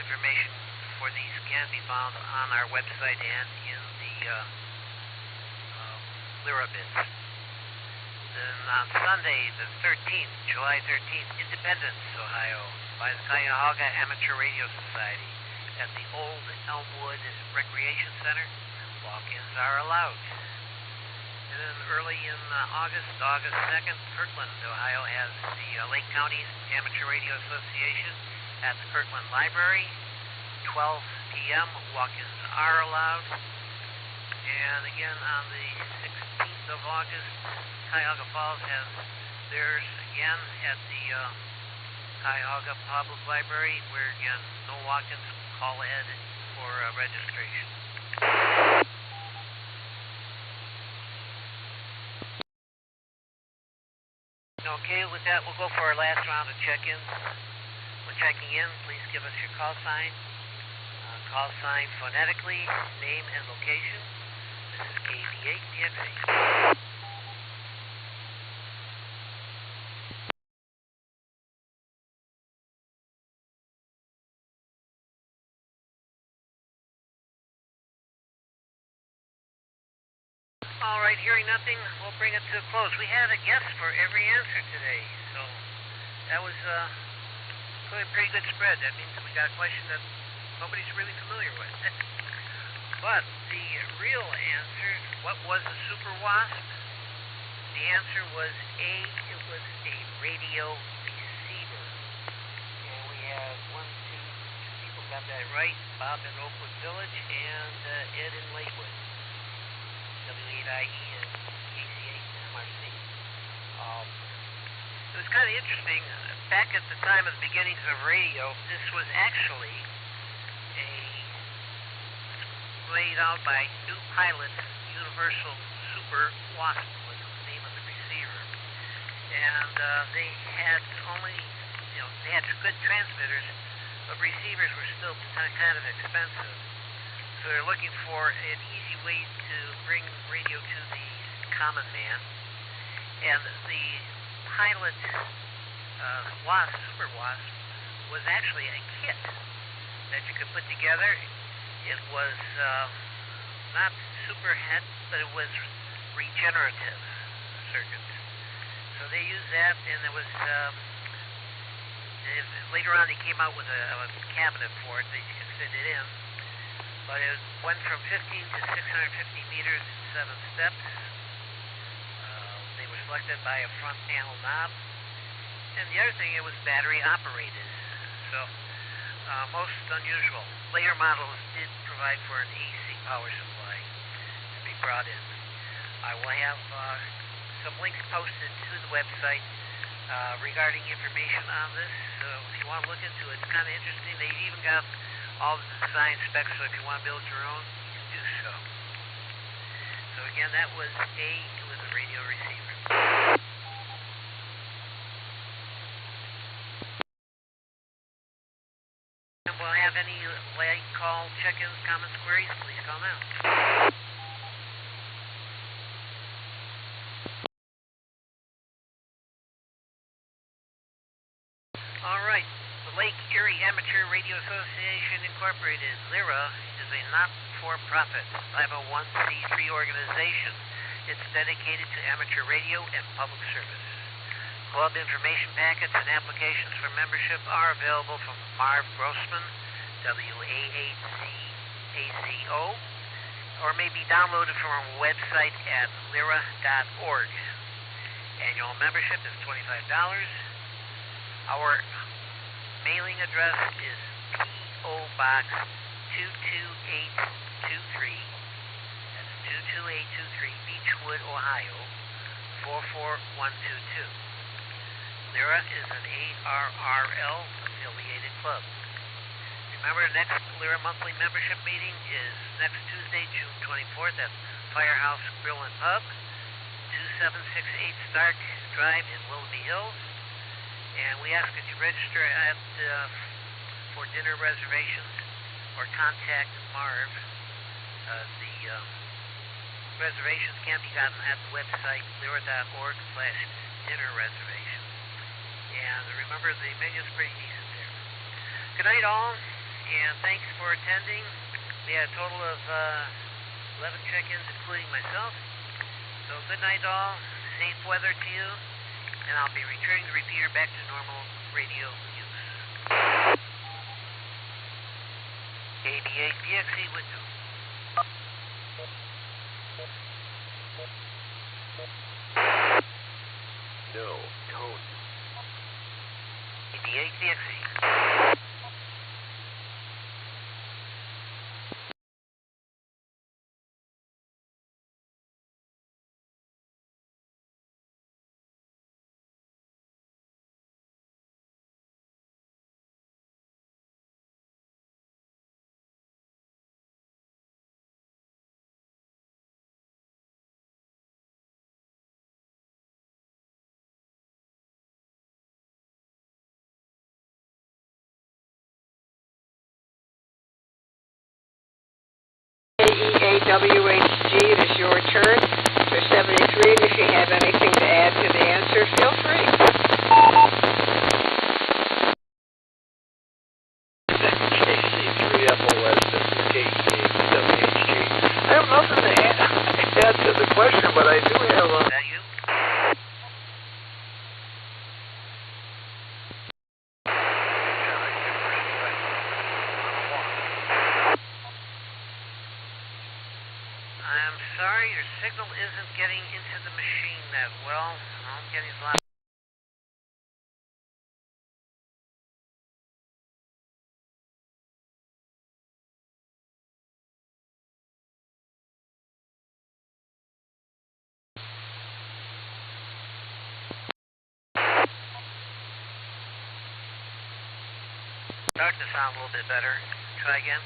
Information for these can be found on our website and in the Lyra bits. Then on Sunday, the 13th, July 13th, Independence, Ohio, by the Cuyahoga Amateur Radio Society at the Old Elmwood Recreation Center. Walk-ins are allowed. And then early in August 2nd, Kirtland, Ohio has the Lake County Amateur Radio Association at the Kirtland Library. 12 p.m. walk-ins are allowed. And again on the 16th of August, Cuyahoga Falls has theirs again at the Cuyahoga Public Library, where again, no walk-ins, call ahead for registration. Okay, with that, we'll go for our last round of check-ins. When checking in, please give us your call sign. Call sign phonetically, name and location. This is K8BF. All right, hearing nothing, we'll bring it to a close. We had a guess for every answer today, so that was a pretty good spread. That means that we got a question that nobody's really familiar with. But the real answer, what was a super wasp? The answer was A, it was a radio receiver. And we have two people got that right, Bob in Oakwood Village and Ed in Lakewood. W8IE and KC8MRC. It was kind of interesting. Back at the time of the beginnings of radio, this was actually laid out by New Pilot Universal Super Wasp was the name of the receiver. And they had only, they had good transmitters, but receivers were still kind of expensive. So they're looking for an easy way to bring radio to the common man. And the Pilot Wasp, Super Wasp, was actually a kit that you could put together. It was not super head, but it was regenerative circuits. So they used that, and there was later on they came out with a cabinet for it that you could fit it in. But it went from 15 to 650 meters in 7 steps. They were selected by a front panel knob. And the other thing, it was battery operated. So most unusual. Later models did provide for an AC power supply to be brought in. I will have some links posted to the website regarding information on this. So if you want to look into it, it's kind of interesting. They've even got all the design specs, so if you want to build your own, you can do so. So again, that was it was a radio receiver. And we'll have any late call, check-ins, comments, queries, please call now. All right. The Lake Erie Amateur Radio Association Incorporated, LIRA, is a not-for-profit 501c3 organization. It's dedicated to amateur radio and public service. Club information packets and applications for membership are available from Marv Grossman, WA8CACO, or may be downloaded from our website at lyra.org. Annual membership is $25. Our mailing address is P.O. Box 22823. That's Beechwood, Ohio, 44122. Lyra is an ARRL affiliated club. Remember, the next Lyra monthly membership meeting is next Tuesday, June 24th at Firehouse Grill and Pub, 2768 Stark Drive in Willoughby Hills. And we ask that you register for dinner reservations or contact Marv. The reservations can be gotten at the website lyra.org/dinner reservations. And remember, the menu is pretty decent there. Good night, all, and thanks for attending. We had a total of 11 check-ins, including myself. So good night, all. Safe weather to you, and I'll be returning the repeater back to normal radio use. K8BF with you. No, tone. K8BF. WHG, it is your turn. For 73, if you have anything to add to the answer, feel free. KC3FOS, this is K8WHG. I have nothing to add to the question, but I do have a... Is that you? I'm sorry, your signal isn't getting into the machine that well. I'm getting a lot. Start to sound a little bit better. Try again.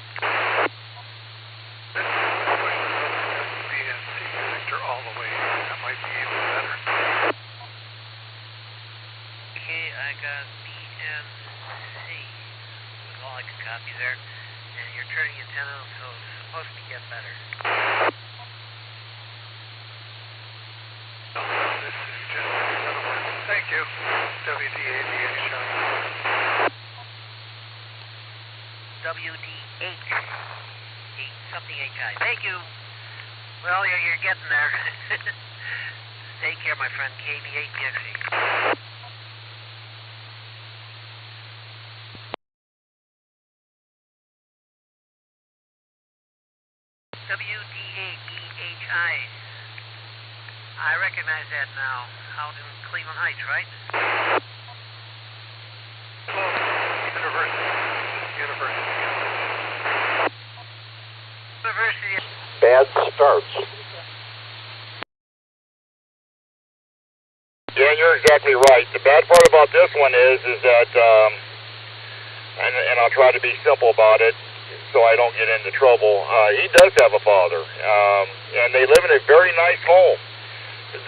BNC connector all the way. That might be even better. Okay, I got BNC. Was all I could copy there. And you're turning antenna, so it's supposed to get better. This is just another one. Thank you. WDAVH. WD8. Something 8 guy. Thank you. Well, you're getting there. Take care, my friend. KB8BXE. WD8EHI. I recognize that now. Out in Cleveland Heights, right? University. Bad starts. Yeah, you're exactly right. The bad part about this one is that, and I'll try to be simple about it so I don't get into trouble. He does have a father, and they live in a very nice home.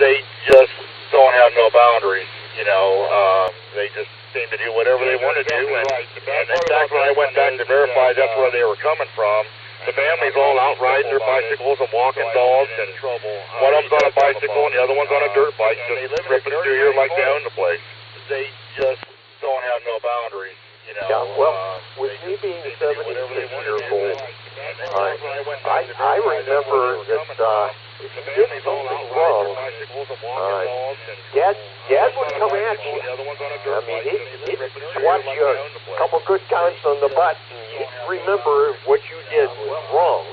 They just don't have no boundaries, you know. They just seem to do whatever they want to do, and in fact, when I went back to verify that's where they were coming from, the family's all out riding their bicycles and walking dogs, and one of them's on a bicycle and the other one's on a dirt bike, just ripping through here like they own the place. They just don't have no boundaries, you know. Yeah, well, with me being 76 years old, I remember that if you did something wrong, Dad would come at you. I mean, he'd swat you a couple good times on the butt, and you'd remember what you did was wrong.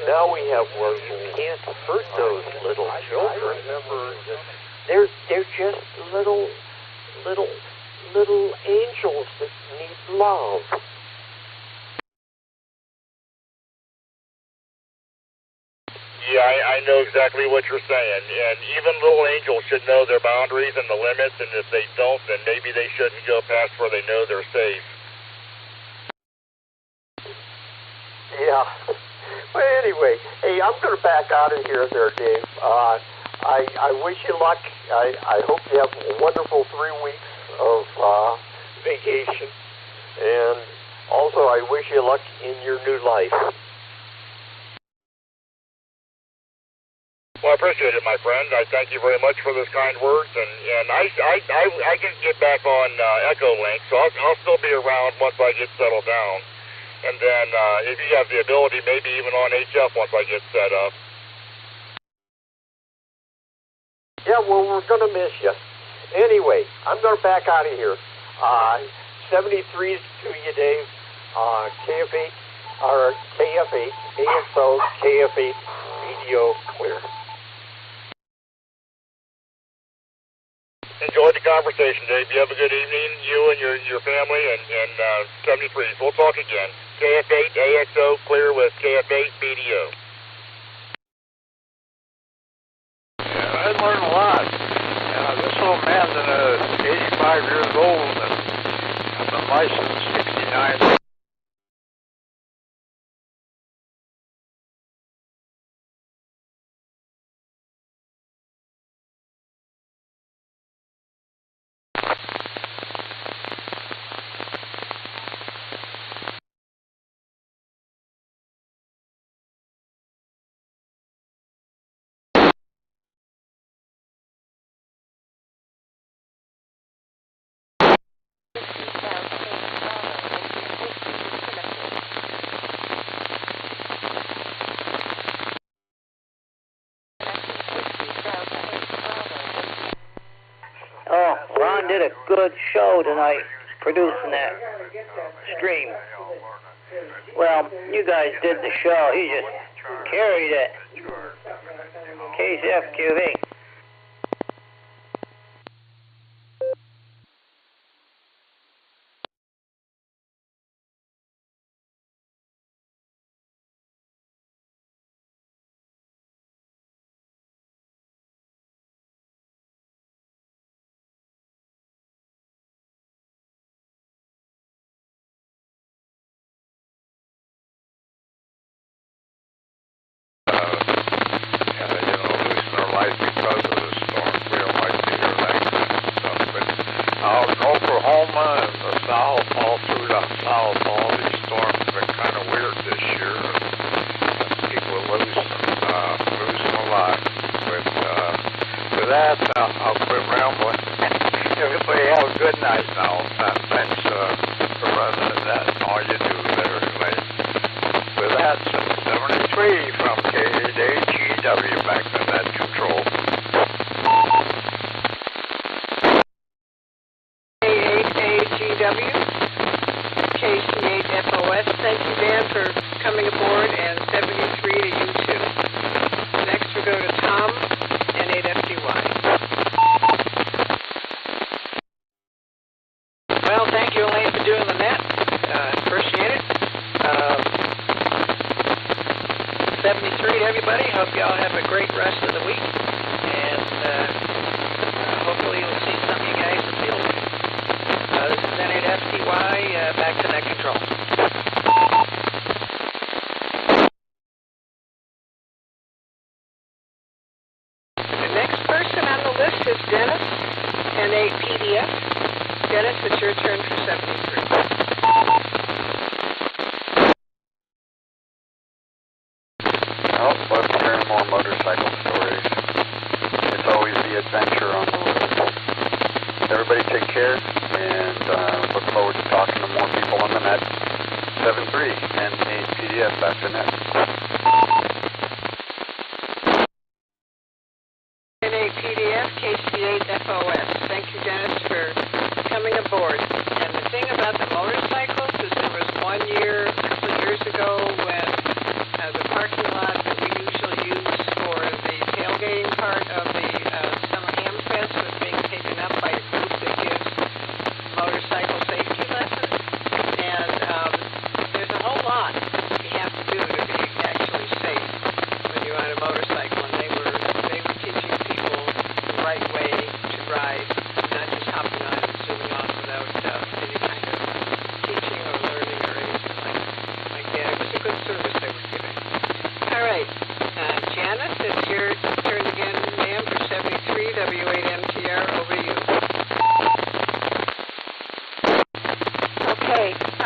Now we have where you can't hurt those little children. They're just little angels that need love. I know exactly what you're saying. And even little angels should know their boundaries and the limits, and if they don't, then maybe they shouldn't go past where they know they're safe. Yeah. Well, anyway, hey, I'm going to back out of here there, Dave. I wish you luck. I hope you have a wonderful 3 weeks of vacation. And also, I wish you luck in your new life. Well, I appreciate it, my friend. I thank you very much for those kind words. And I can get back on Echolink, so I'll still be around once I get settled down. And then if you have the ability, maybe even on HF once I get set up. Yeah, well, we're going to miss you. Anyway, I'm going to back out of here. 73s to you, Dave. KF8, or KF8, AXO, KF8, video clear. Enjoyed the conversation, Dave. You have a good evening, you and your family, and 73s. We'll talk again. KF8, AXO, clear with KF8, BDO. Yeah, I learned a lot. This old man's 85 years old, and I've been licensed 69. Oh, Ron did a good show tonight, producing that stream. Well, you guys did the show. He just carried it. KCFQV. Oklahoma and the South, all through the South, all these storms have been kind of weird this year. People are losing a lot. But with that, I'll quit rambling. Everybody have a good night now. Thanks for running that and all you do there. Anyway. With that, 73 from K8BF back in that control. K8BF, thank you, Dan, for coming aboard, and 73 to you, too. Next, we go to Tom and 8FTY. Well, thank you, Elaine, for doing the net. Appreciate it. 73 to everybody. Hope you all have a great rest of the week, and hopefully you'll see some of you guys in field. This is N8FTY, back to net control. The next person on the list is Dennis, N8PDF. Dennis, it's your turn for 73. Oh, love hearing more motorcycle stories. It's always the adventure on the road. Everybody take care, and look forward to talking to more people on the net. 73 and 8PDF back to net. N8PDF, KC8FOS. Thank you, Dennis, for coming aboard. And the thing about the motorcycles is there was 1 year, a couple of years ago, when the parking lot that we usually use for the tailgating part of the Summer Ham Fest was being taken up by a group that gives motorcycle safety lessons. And there's a whole lot you have to do to be actually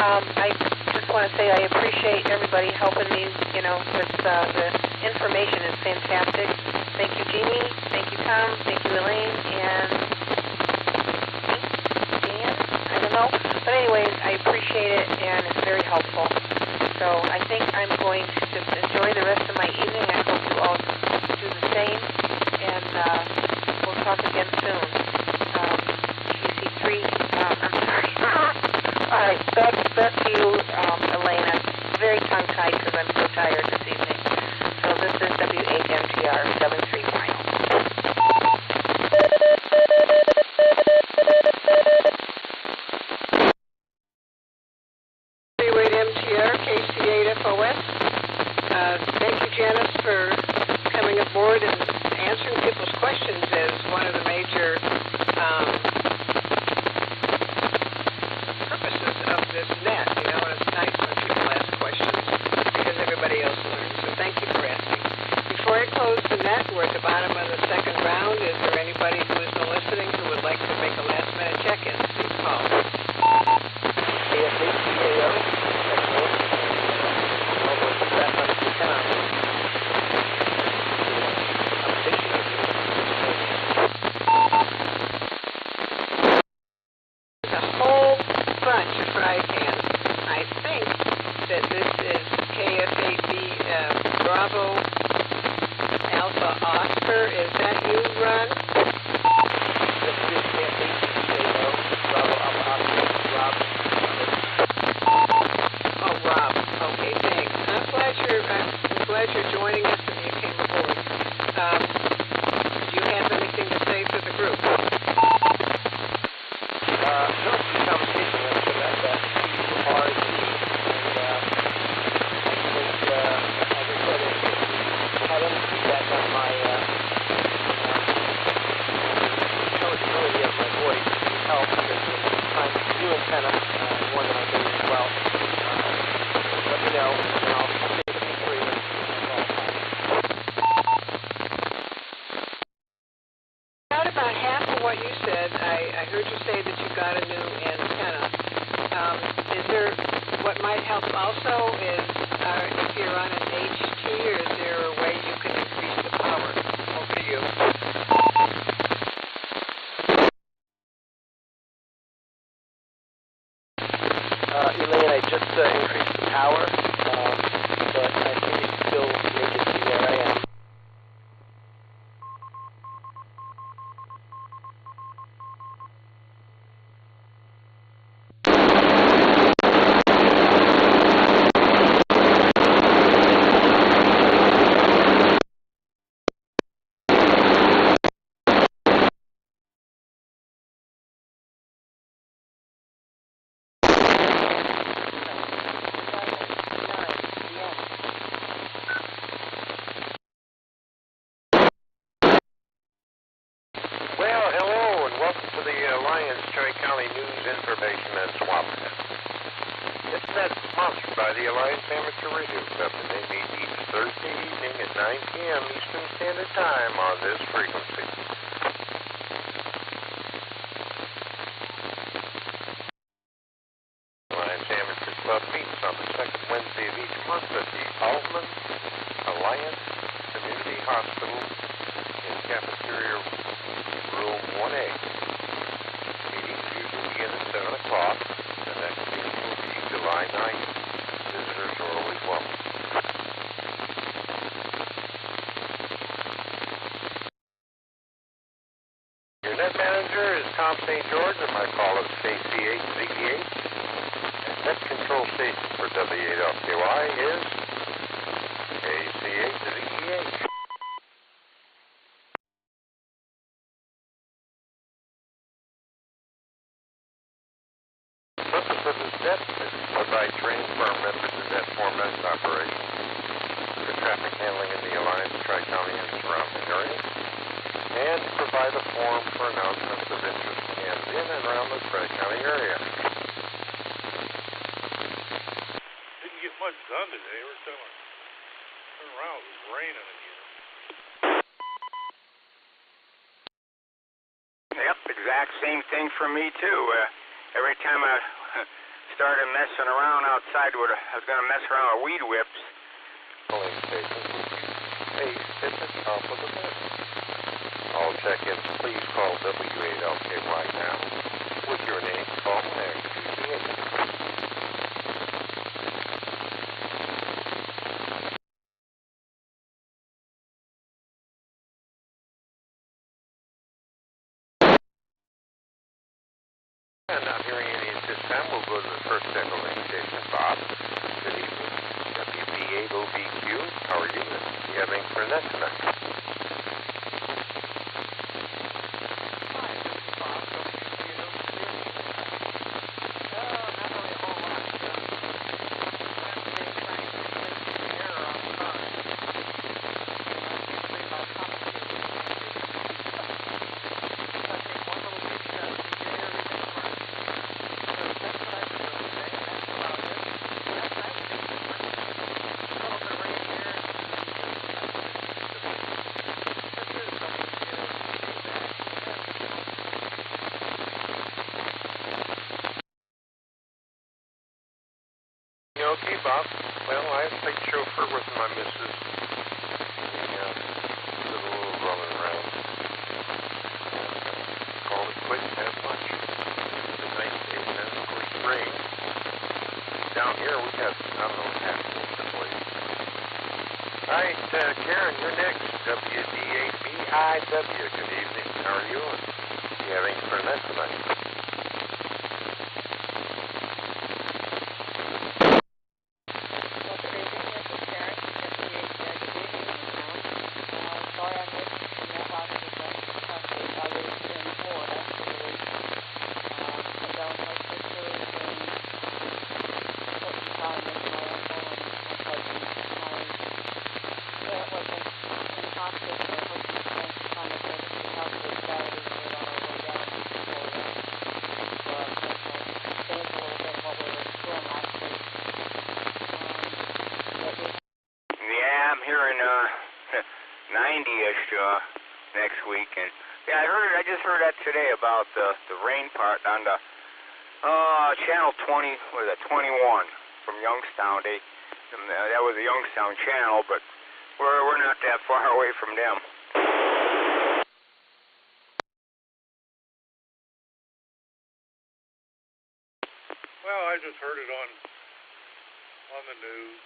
I just want to say I appreciate everybody helping me, you know, with the information is fantastic. Thank you, Jeannie. Thank you, Tom. Thank you, Elaine. And Dan? I don't know. But anyways, I appreciate it, and it's very helpful. So I think I'm going to just enjoy the rest of my evening. I hope you all do the same, and we'll talk again soon. PC3, I'm sorry. All right, back to you, Elena. Very tongue-tied because I'm so tired this evening. So this is WHMTR 73 final. WHMTR K8BF. Thank you, Janice, for coming aboard and answering people's questions as one of the major purposes of this net. You know, and it's nice when people ask questions because everybody else learns. So thank you for asking. Before I close the net, we're at the bottom of the second round. Is there anybody who has been listening who would like to make a last-minute check-in? Please call. Sponsored by the Alliance Amateur Radio Club, and they meet each Thursday evening at 9 p.m. Eastern Standard Time on this frequency. Alliance Amateur Club meets on the second Wednesday of each month at the Altman Alliance Community Hospital in Cafeteria Room 1A. Meetings usually begin at 7 o'clock. The next meeting will be July 9th. Visitors are always welcome. Your net manager is Tom St. George, and my call is KC8ZE8. And net control station for W8LKY is KC8ZE8. The purpose of this net is to provide training for our members in net format operations for traffic handling in the Alliance, Tri-County, and surrounding area, and to provide a forum for announcements of interest cams in and around the Tri-County area. Didn't get much done today. We're telling. Turn around, it was raining again. Yep, exact same thing for me too. Every time I started messing around outside with I was going to mess around with weed whips. Polling station. Hey, this is top of the list. All check-ins, please call W8LKY now with your name, call, and PCA. And not hearing any at this time, we'll go to the first Echolink station. Bob, good evening. WB8OBQ, how are you? Do you have anything for net tonight? Okay, Bob. Well, I played chauffeur with my missus. We did a little running around. Called it quits, had lunch. It was a nice day, and then, of course, rain. Down here, we got, I don't know what happened with the place. All right, Karen, you're next. WD8BIW, good evening. How are you? Do you have anything for that tonight? Next week, and yeah, I just heard that today about the rain part on the channel 20, was it 21 from Youngstown? That was the Youngstown channel, but we're not that far away from them. Well, I just heard it on the news.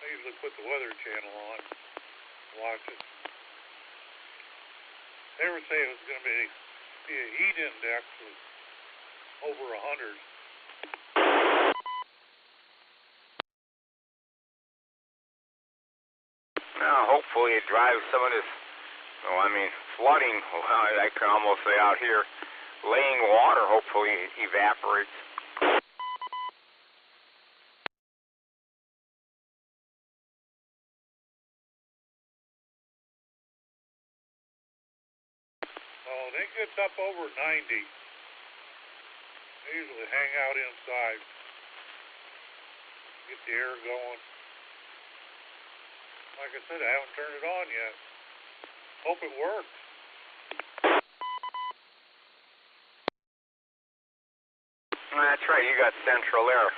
I usually put the Weather Channel on, watch it. They were saying it was going to be a heat index of over 100. Now, hopefully it drives some of this, flooding, I can almost say out here, laying water hopefully evaporates. When it gets up over 90, they usually hang out inside, get the air going. Like I said, I haven't turned it on yet. Hope it works. That's right, you got central air.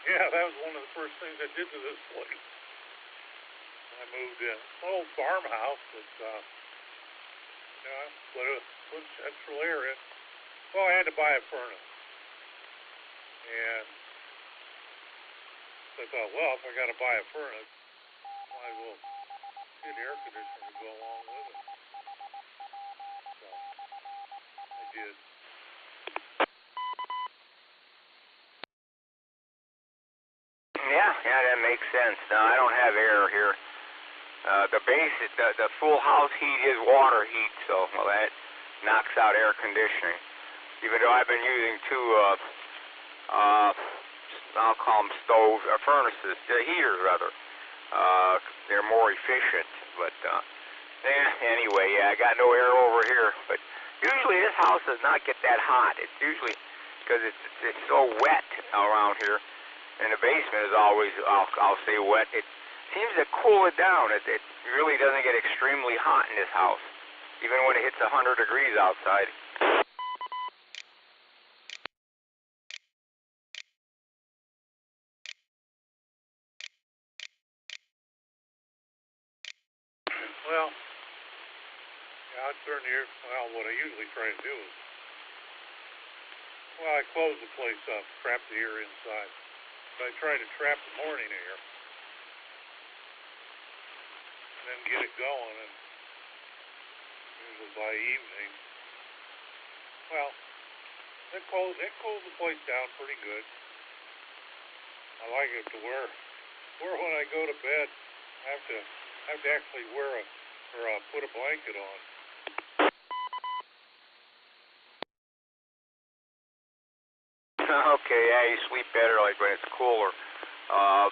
Yeah, that was one of the first things I did to this place when I moved in. It's an old farmhouse, but put central air in. Well, I had to buy a furnace, and so I thought, well, if I got to buy a furnace, might as well get air conditioner to go along with it. So I did. Yeah, that makes sense. Now, I don't have air here. The full house heat is water heat, so that knocks out air conditioning. Even though I've been using two, I'll call them stoves, or furnaces, heaters rather. They're more efficient, but anyway, I got no air over here. But usually this house does not get that hot. It's usually because it's so wet around here. And the basement is always, I'll say, wet. It seems to cool it down. It really doesn't get extremely hot in this house. even when it hits 100 degrees outside. Well, yeah, I'd turn the air. Well, what I usually try to do is, well, I close the place up, trap the air inside. But I try to trap the morning air, and then get it going, and usually by evening, well, it cools the place down pretty good. I like it to where when I go to bed, I have to actually put a blanket on. Okay, yeah, you sleep better like when it's cooler. I'm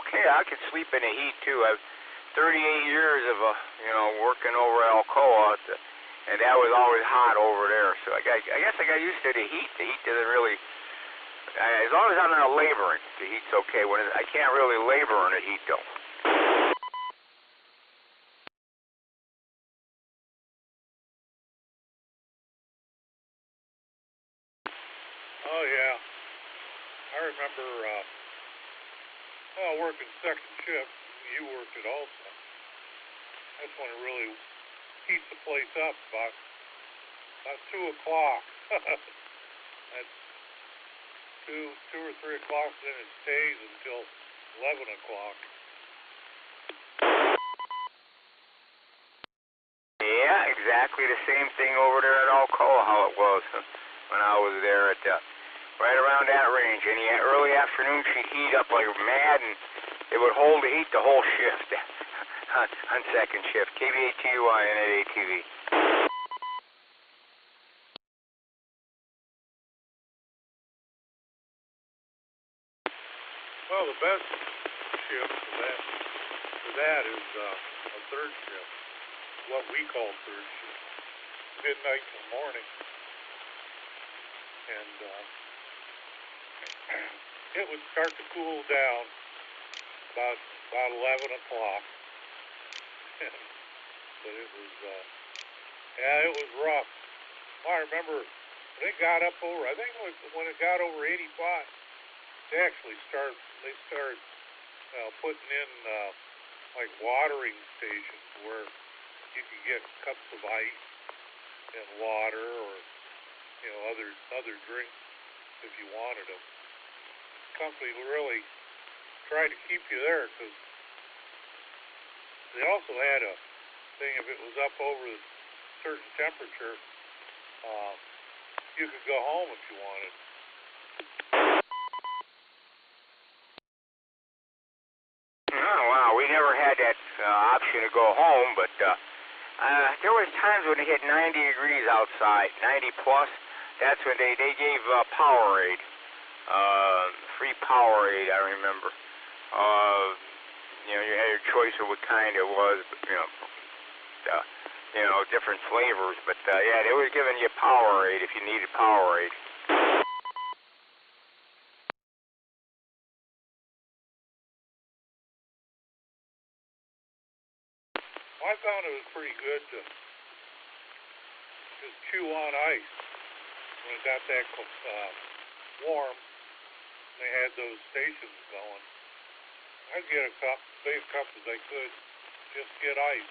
okay. I can sleep in the heat too. I've 38 years of working over at Alcoa, and that was always hot over there. So I guess I got used to the heat. The heat doesn't really, as long as I'm not laboring, the heat's okay. I can't really labor in the heat though. Oh yeah, I remember. Working second shift. You worked it also. That's when it really heats the place up. About 2 o'clock. That's 2 or 3 o'clock. Then it stays until 11 o'clock. Yeah, exactly the same thing over there at Alcoa. How it was when I was there at. Right around that range. In the early afternoon, she'd heat up like mad, and it would hold the heat the whole shift on second shift. KBATUI and at ATV. Well, the best shift for that is a third shift, what we call third shift, midnight to morning, and it would start to cool down about 11 o'clock. But it was, it was rough. I remember when it got up over, I think when it got over 85, they started putting in like watering stations where you could get cups of ice and water or other drinks if you wanted them. The company really tried to keep you there because they also had a thing, if it was up over a certain temperature, you could go home if you wanted. Oh, wow, we never had that option to go home, but there was times when it hit 90 degrees outside, 90 plus. That's when they gave Powerade, free Powerade, I remember. You had your choice of what kind it was, different flavors. But yeah, they were giving you Powerade if you needed Powerade. I found it was pretty good to just chew on ice when it got that warm. They had those stations going. I'd get a cup, big cup as I could, just get ice.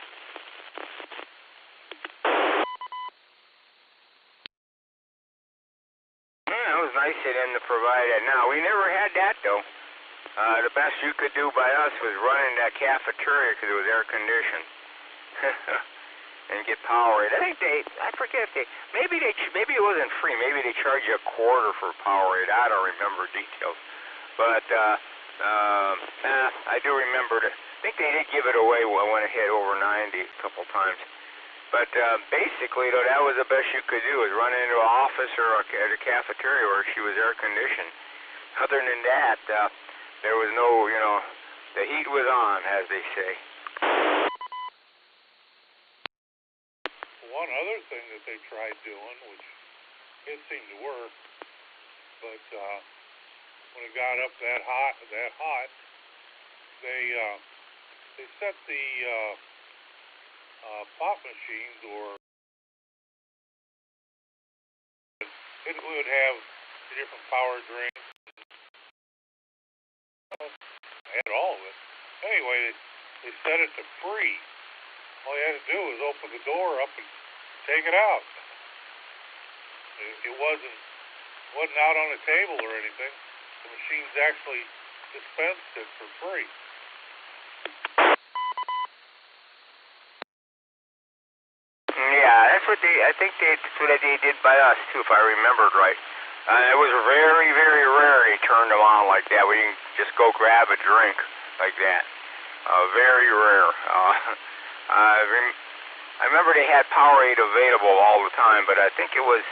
Yeah, it was nice of them to provide that. Now, we never had that, though. The best you could do by us was run in that cafeteria because it was air conditioned. And get Powerade. I forget if maybe it wasn't free. Maybe they charge you $0.25 for Powerade. I don't remember details. But I do remember I think they did give it away when it hit over 90 a couple times. But basically, though, that was the best you could do, is run into an office or a cafeteria where she was air conditioned. Other than that, there was no, the heat was on, as they say. One other thing that they tried doing, which didn't seem to work, but when it got up that hot, they set the pop machines, or it would have the different power drains. I had all of it. Anyway, they set it to free. All you had to do was open the door up and take it out. It wasn't out on a table or anything. The machines actually dispensed it for free. Yeah, that's what I think that's what they did by us too, if I remembered right. It was very, very rare they turned them on like that. We didn't just go grab a drink like that. Very rare. I remember they had Powerade available all the time, but I think it was.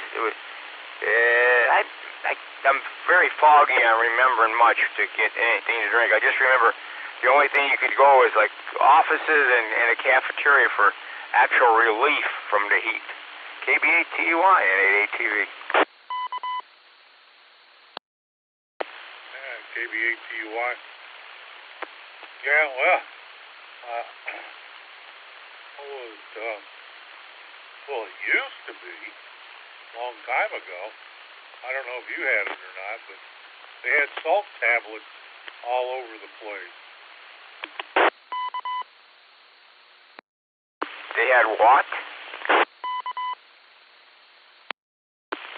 I'm very foggy on remembering much to get anything to drink. I just remember the only thing you could go is like offices and a cafeteria for actual relief from the heat. KB8TY and 88TV. KB8TY. Yeah, well, it used to be, a long time ago, I don't know if you had it or not, but they had salt tablets all over the place. They had what?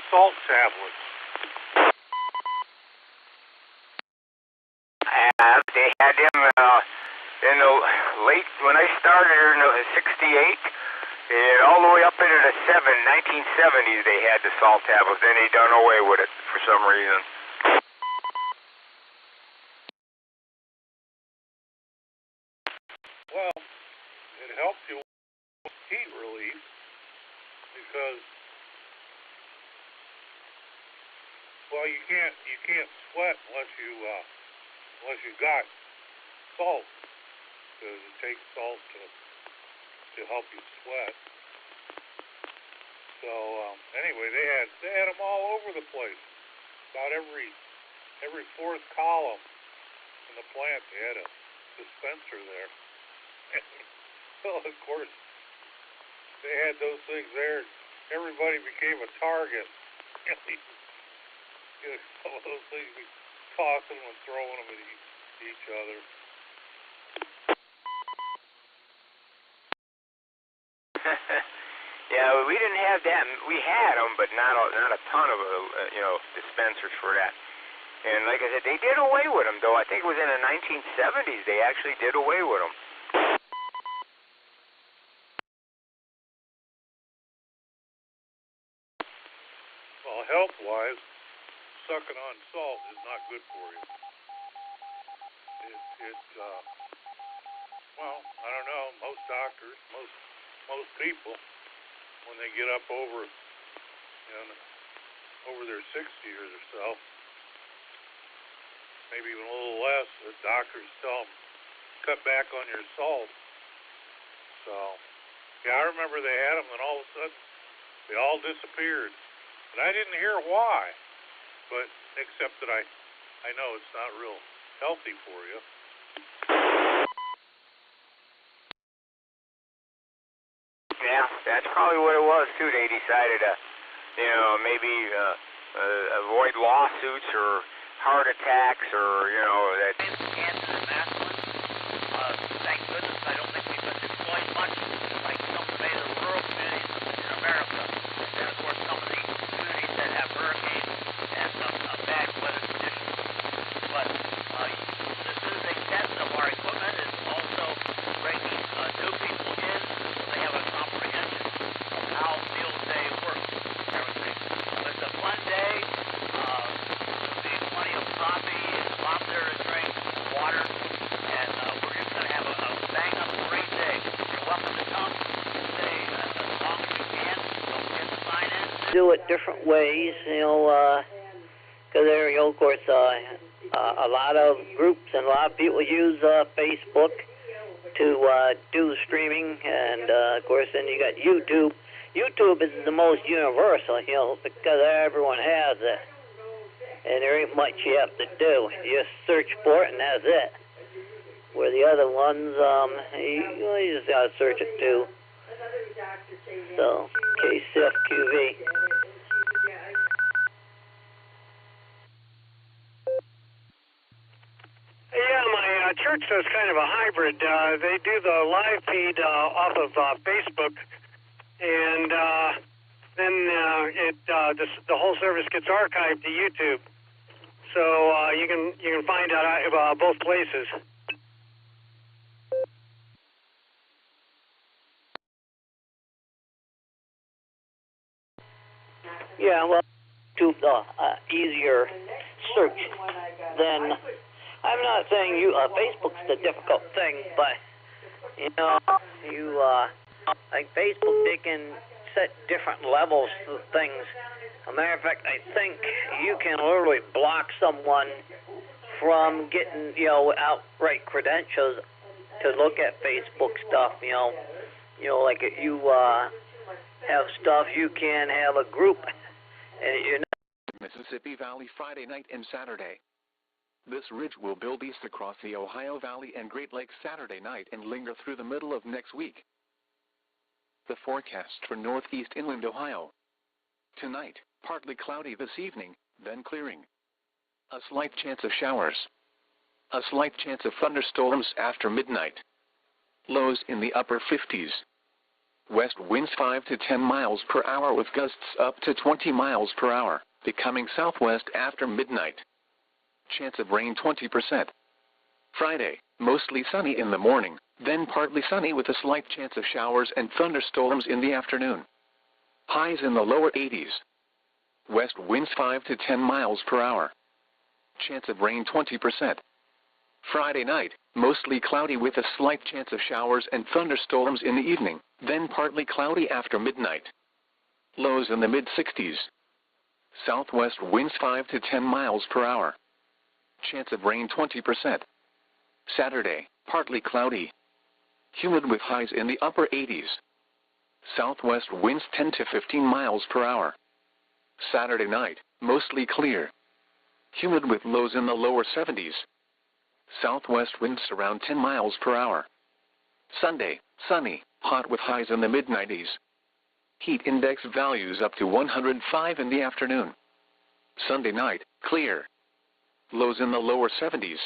Salt tablets. They had them in the late, when I started in 68, all the way up into the 1970s they had the salt tablets. Then they done away with it for some reason. Well, it helps you with heat relief because, well, you can't sweat unless you got salt, because it takes salt to help you sweat. So anyway, they had them all over the place. About every fourth column in the plant, they had a dispenser there. Well, of course, they had those things there. Everybody became a target. Some of those things, we tossing them and throwing them at each other. Yeah, we didn't have that. We had them, but not a ton of dispensers for that. And like I said, they did away with them, though. I think it was in the 1970s they actually did away with them. Well, health-wise, sucking on salt is not good for you. Well, I don't know. Most doctors, most people, when they get up over their 60s or so, maybe even a little less, the doctors tell them cut back on your salt. So, yeah, I remember they had them, and all of a sudden they all disappeared, and I didn't hear why. But except that I know it's not real healthy for you. Yeah, that's probably what it was too. They decided to, maybe avoid lawsuits or heart attacks or that. Thank goodness I don't think we've been deployed much like some of the rural communities in America. And of course some of the communities that have hurricanes and bad weather conditions. But this is extensive. Our equipment is also bringing new people in so they have a comprehension of how field day works and everything. It's a fun day. There'll be plenty of coffee and pop there to drink, water, and we're just going to have a bang-up great day. You're welcome to come. Stay as long as you can. Don't forget to sign in. Do it different ways, because there, of course, a lot of groups and a lot of people use Facebook to do streaming, and of course, then you got YouTube. YouTube is the most universal, because everyone has it, and there ain't much you have to do. You just search for it, and that's it. Where the other ones, you just gotta search it too. So, KCFQV. Yeah, my church does kind of a hybrid. They do the live feed off of Facebook, and then the whole service gets archived to YouTube. So you can find out both places. Yeah, well, to easier search than. I'm not saying Facebook's the difficult thing, but like Facebook, they can set different levels of things. As a matter of fact, I think you can literally block someone from getting outright credentials to look at Facebook stuff. Like if you have stuff, you can have a group, and Mississippi Valley Friday night and Saturday. This ridge will build east across the Ohio Valley and Great Lakes Saturday night and linger through the middle of next week. The forecast for northeast inland Ohio. Tonight, partly cloudy this evening, then clearing. A slight chance of showers. A slight chance of thunderstorms after midnight. Lows in the upper 50s. West winds 5 to 10 miles per hour with gusts up to 20 miles per hour, becoming southwest after midnight. Chance of rain 20%. Friday, mostly sunny in the morning, then partly sunny with a slight chance of showers and thunderstorms in the afternoon. Highs in the lower 80s. West winds 5 to 10 miles per hour. Chance of rain 20%. Friday night, mostly cloudy with a slight chance of showers and thunderstorms in the evening, then partly cloudy after midnight. Lows in the mid-60s. Southwest winds 5 to 10 miles per hour. Chance of rain 20%. Saturday, partly cloudy. Humid with highs in the upper 80s. Southwest winds 10 to 15 miles per hour. Saturday night, mostly clear. Humid with lows in the lower 70s. Southwest winds around 10 miles per hour. Sunday, sunny, hot with highs in the mid-90s. Heat index values up to 105 in the afternoon. Sunday night, clear. Lows in the lower 70s.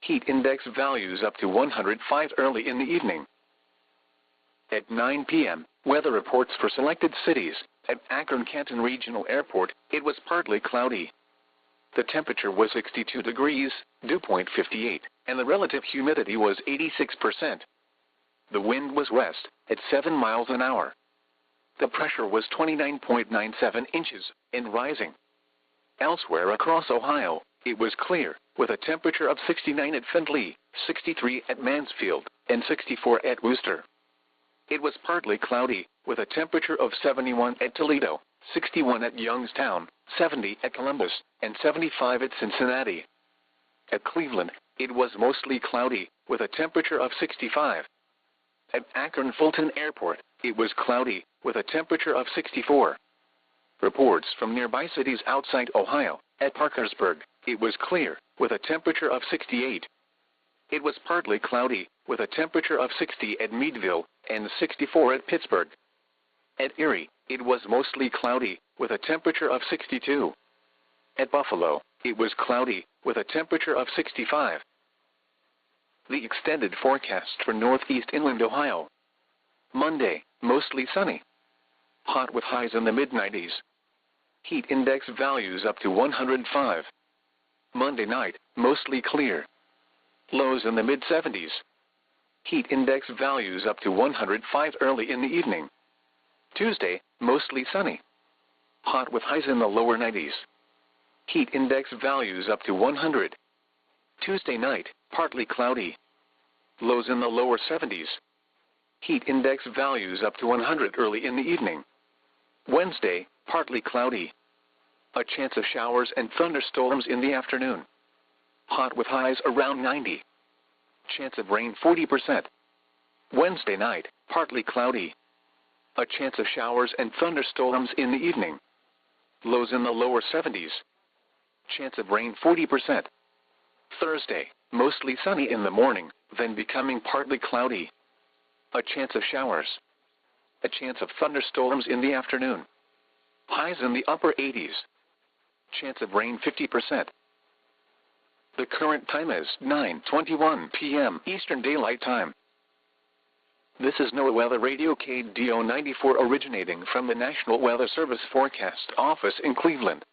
Heat index values up to 105 early in the evening. At 9 p.m., weather reports for selected cities. At Akron-Canton Regional Airport, it was partly cloudy. The temperature was 62 degrees, dew point 58, and the relative humidity was 86%. The wind was west, at 7 miles an hour. The pressure was 29.97 inches, and rising. Elsewhere across Ohio, it was clear, with a temperature of 69 at Findlay, 63 at Mansfield, and 64 at Wooster. It was partly cloudy, with a temperature of 71 at Toledo, 61 at Youngstown, 70 at Columbus, and 75 at Cincinnati. At Cleveland, it was mostly cloudy, with a temperature of 65. At Akron-Fulton Airport, it was cloudy, with a temperature of 64. Reports from nearby cities outside Ohio. At Parkersburg, it was clear, with a temperature of 68. It was partly cloudy, with a temperature of 60 at Meadville and 64 at Pittsburgh. At Erie, it was mostly cloudy, with a temperature of 62. At Buffalo, it was cloudy, with a temperature of 65. The extended forecast for northeast inland Ohio. Monday, mostly sunny. Hot with highs in the mid-90s. Heat index values up to 105. Monday night, mostly clear. Lows in the mid-70s. Heat index values up to 105 early in the evening. Tuesday, mostly sunny. Hot with highs in the lower 90s. Heat index values up to 100. Tuesday night, partly cloudy. Lows in the lower 70s. Heat index values up to 100 early in the evening. Wednesday, partly cloudy. A chance of showers and thunderstorms in the afternoon. Hot with highs around 90. Chance of rain 40%. Wednesday night, partly cloudy. A chance of showers and thunderstorms in the evening. Lows in the lower 70s. Chance of rain 40%. Thursday, mostly sunny in the morning, then becoming partly cloudy. A chance of showers. A chance of thunderstorms in the afternoon. Highs in the upper 80s. Chance of rain 50%. The current time is 9:21 p.m. Eastern Daylight Time. This is NOAA Weather Radio KDO94 originating from the National Weather Service Forecast Office in Cleveland.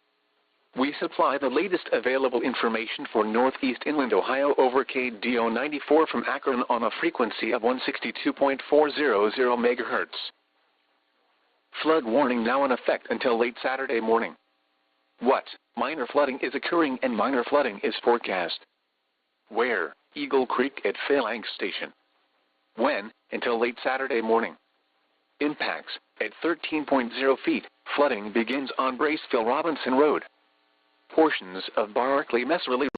We supply the latest available information for Northeast Inland Ohio over KDO94 from Akron on a frequency of 162.400 MHz. Flood warning now in effect until late Saturday morning. What? Minor flooding is occurring and minor flooding is forecast. Where? Eagle Creek at Phalanx Station. When? Until late Saturday morning. Impacts at 13.0 feet. Flooding begins on Braceville-Robinson Road. Portions of Barclay-Messerly.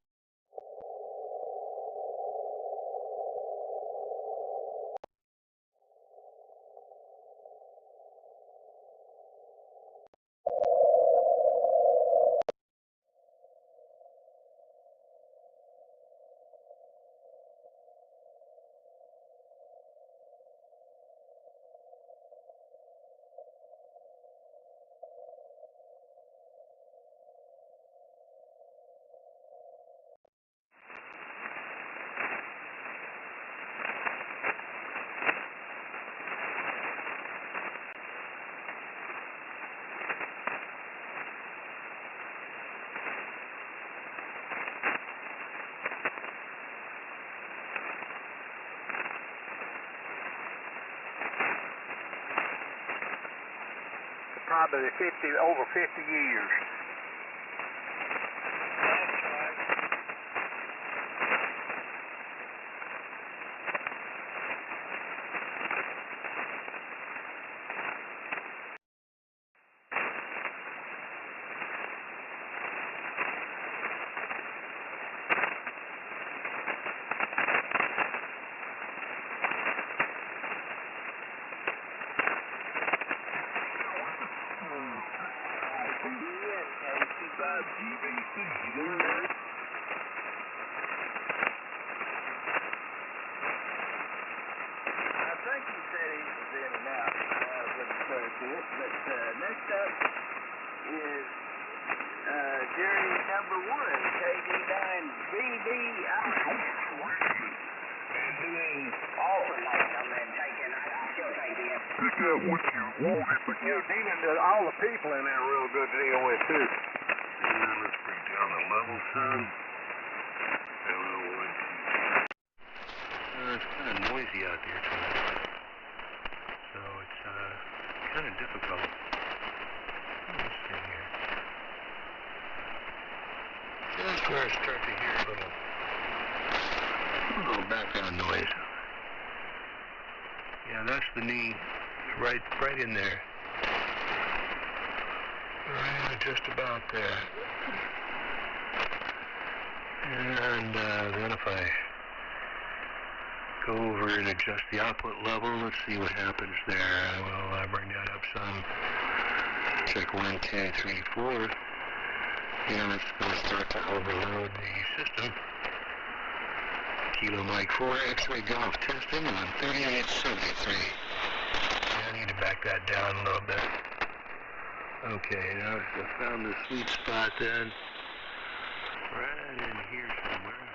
Probably over 50 years. You're dealing to all the people in there real good to deal with, too. Yeah, let's bring down the level, son. Hello, 1, 2. It's kind of noisy out there tonight. So it's kind of difficult. Let's see here. That's where I start to hear a little background noise. Yeah, that's the knee. Right in there. Right, just about there. And then if I go over and adjust the output level, let's see what happens there. We'll bring that up some. Check 1K34. Yeah, it's going to start to overload the system. Kilo Mike 4, X-ray Golf testing on 3873. I need to back that down a little bit. Okay, now I found the sweet spot then. Right in here somewhere.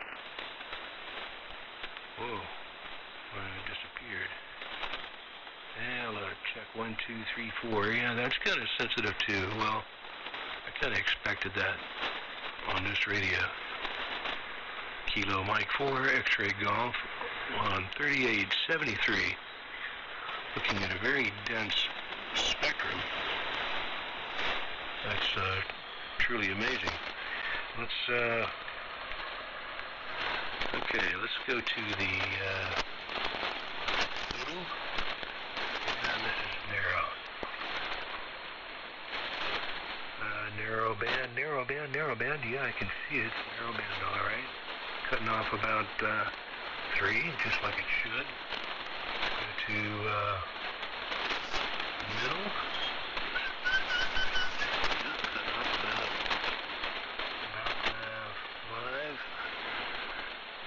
Whoa. Well, it disappeared. Yeah, let's check 1, 2, 3, 4. Yeah, that's kind of sensitive too. Well, I kind of expected that on this radio. Kilo Mike 4, X-ray Golf on 3873. Looking at a very dense spectrum. That's truly amazing. Let's okay, let's go to the middle. And this is narrow. Narrow band. Yeah, I can see it. Narrow band, all right. Cutting off about 3, just like it should. Go to middle. Cut off about 5.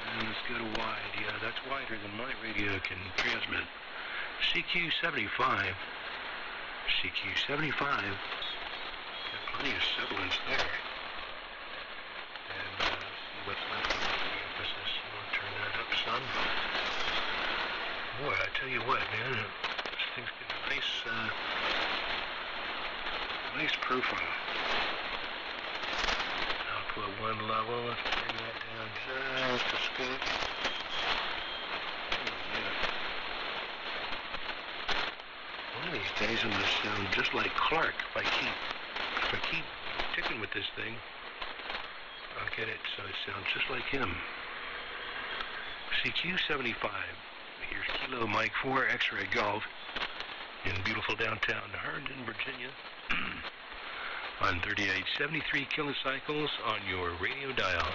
And let's go to wide. Yeah, that's wider than my radio can transmit. CQ CQ75. CQ75. Got plenty of sibilance there. And see what's left of the emphasis. We'll turn that up some. Boy, I tell you what, man, this thing's got a nice profile. Output 1 level. Let's bring that down just a scooch. One of these days I'm going to sound just like Clark if I keep ticking with this thing. I'll get it so it sounds just like him. CQ75. Here's Kilo Mike 4 X-Ray Golf in beautiful downtown Herndon, Virginia on 3873 kilocycles on your radio dial.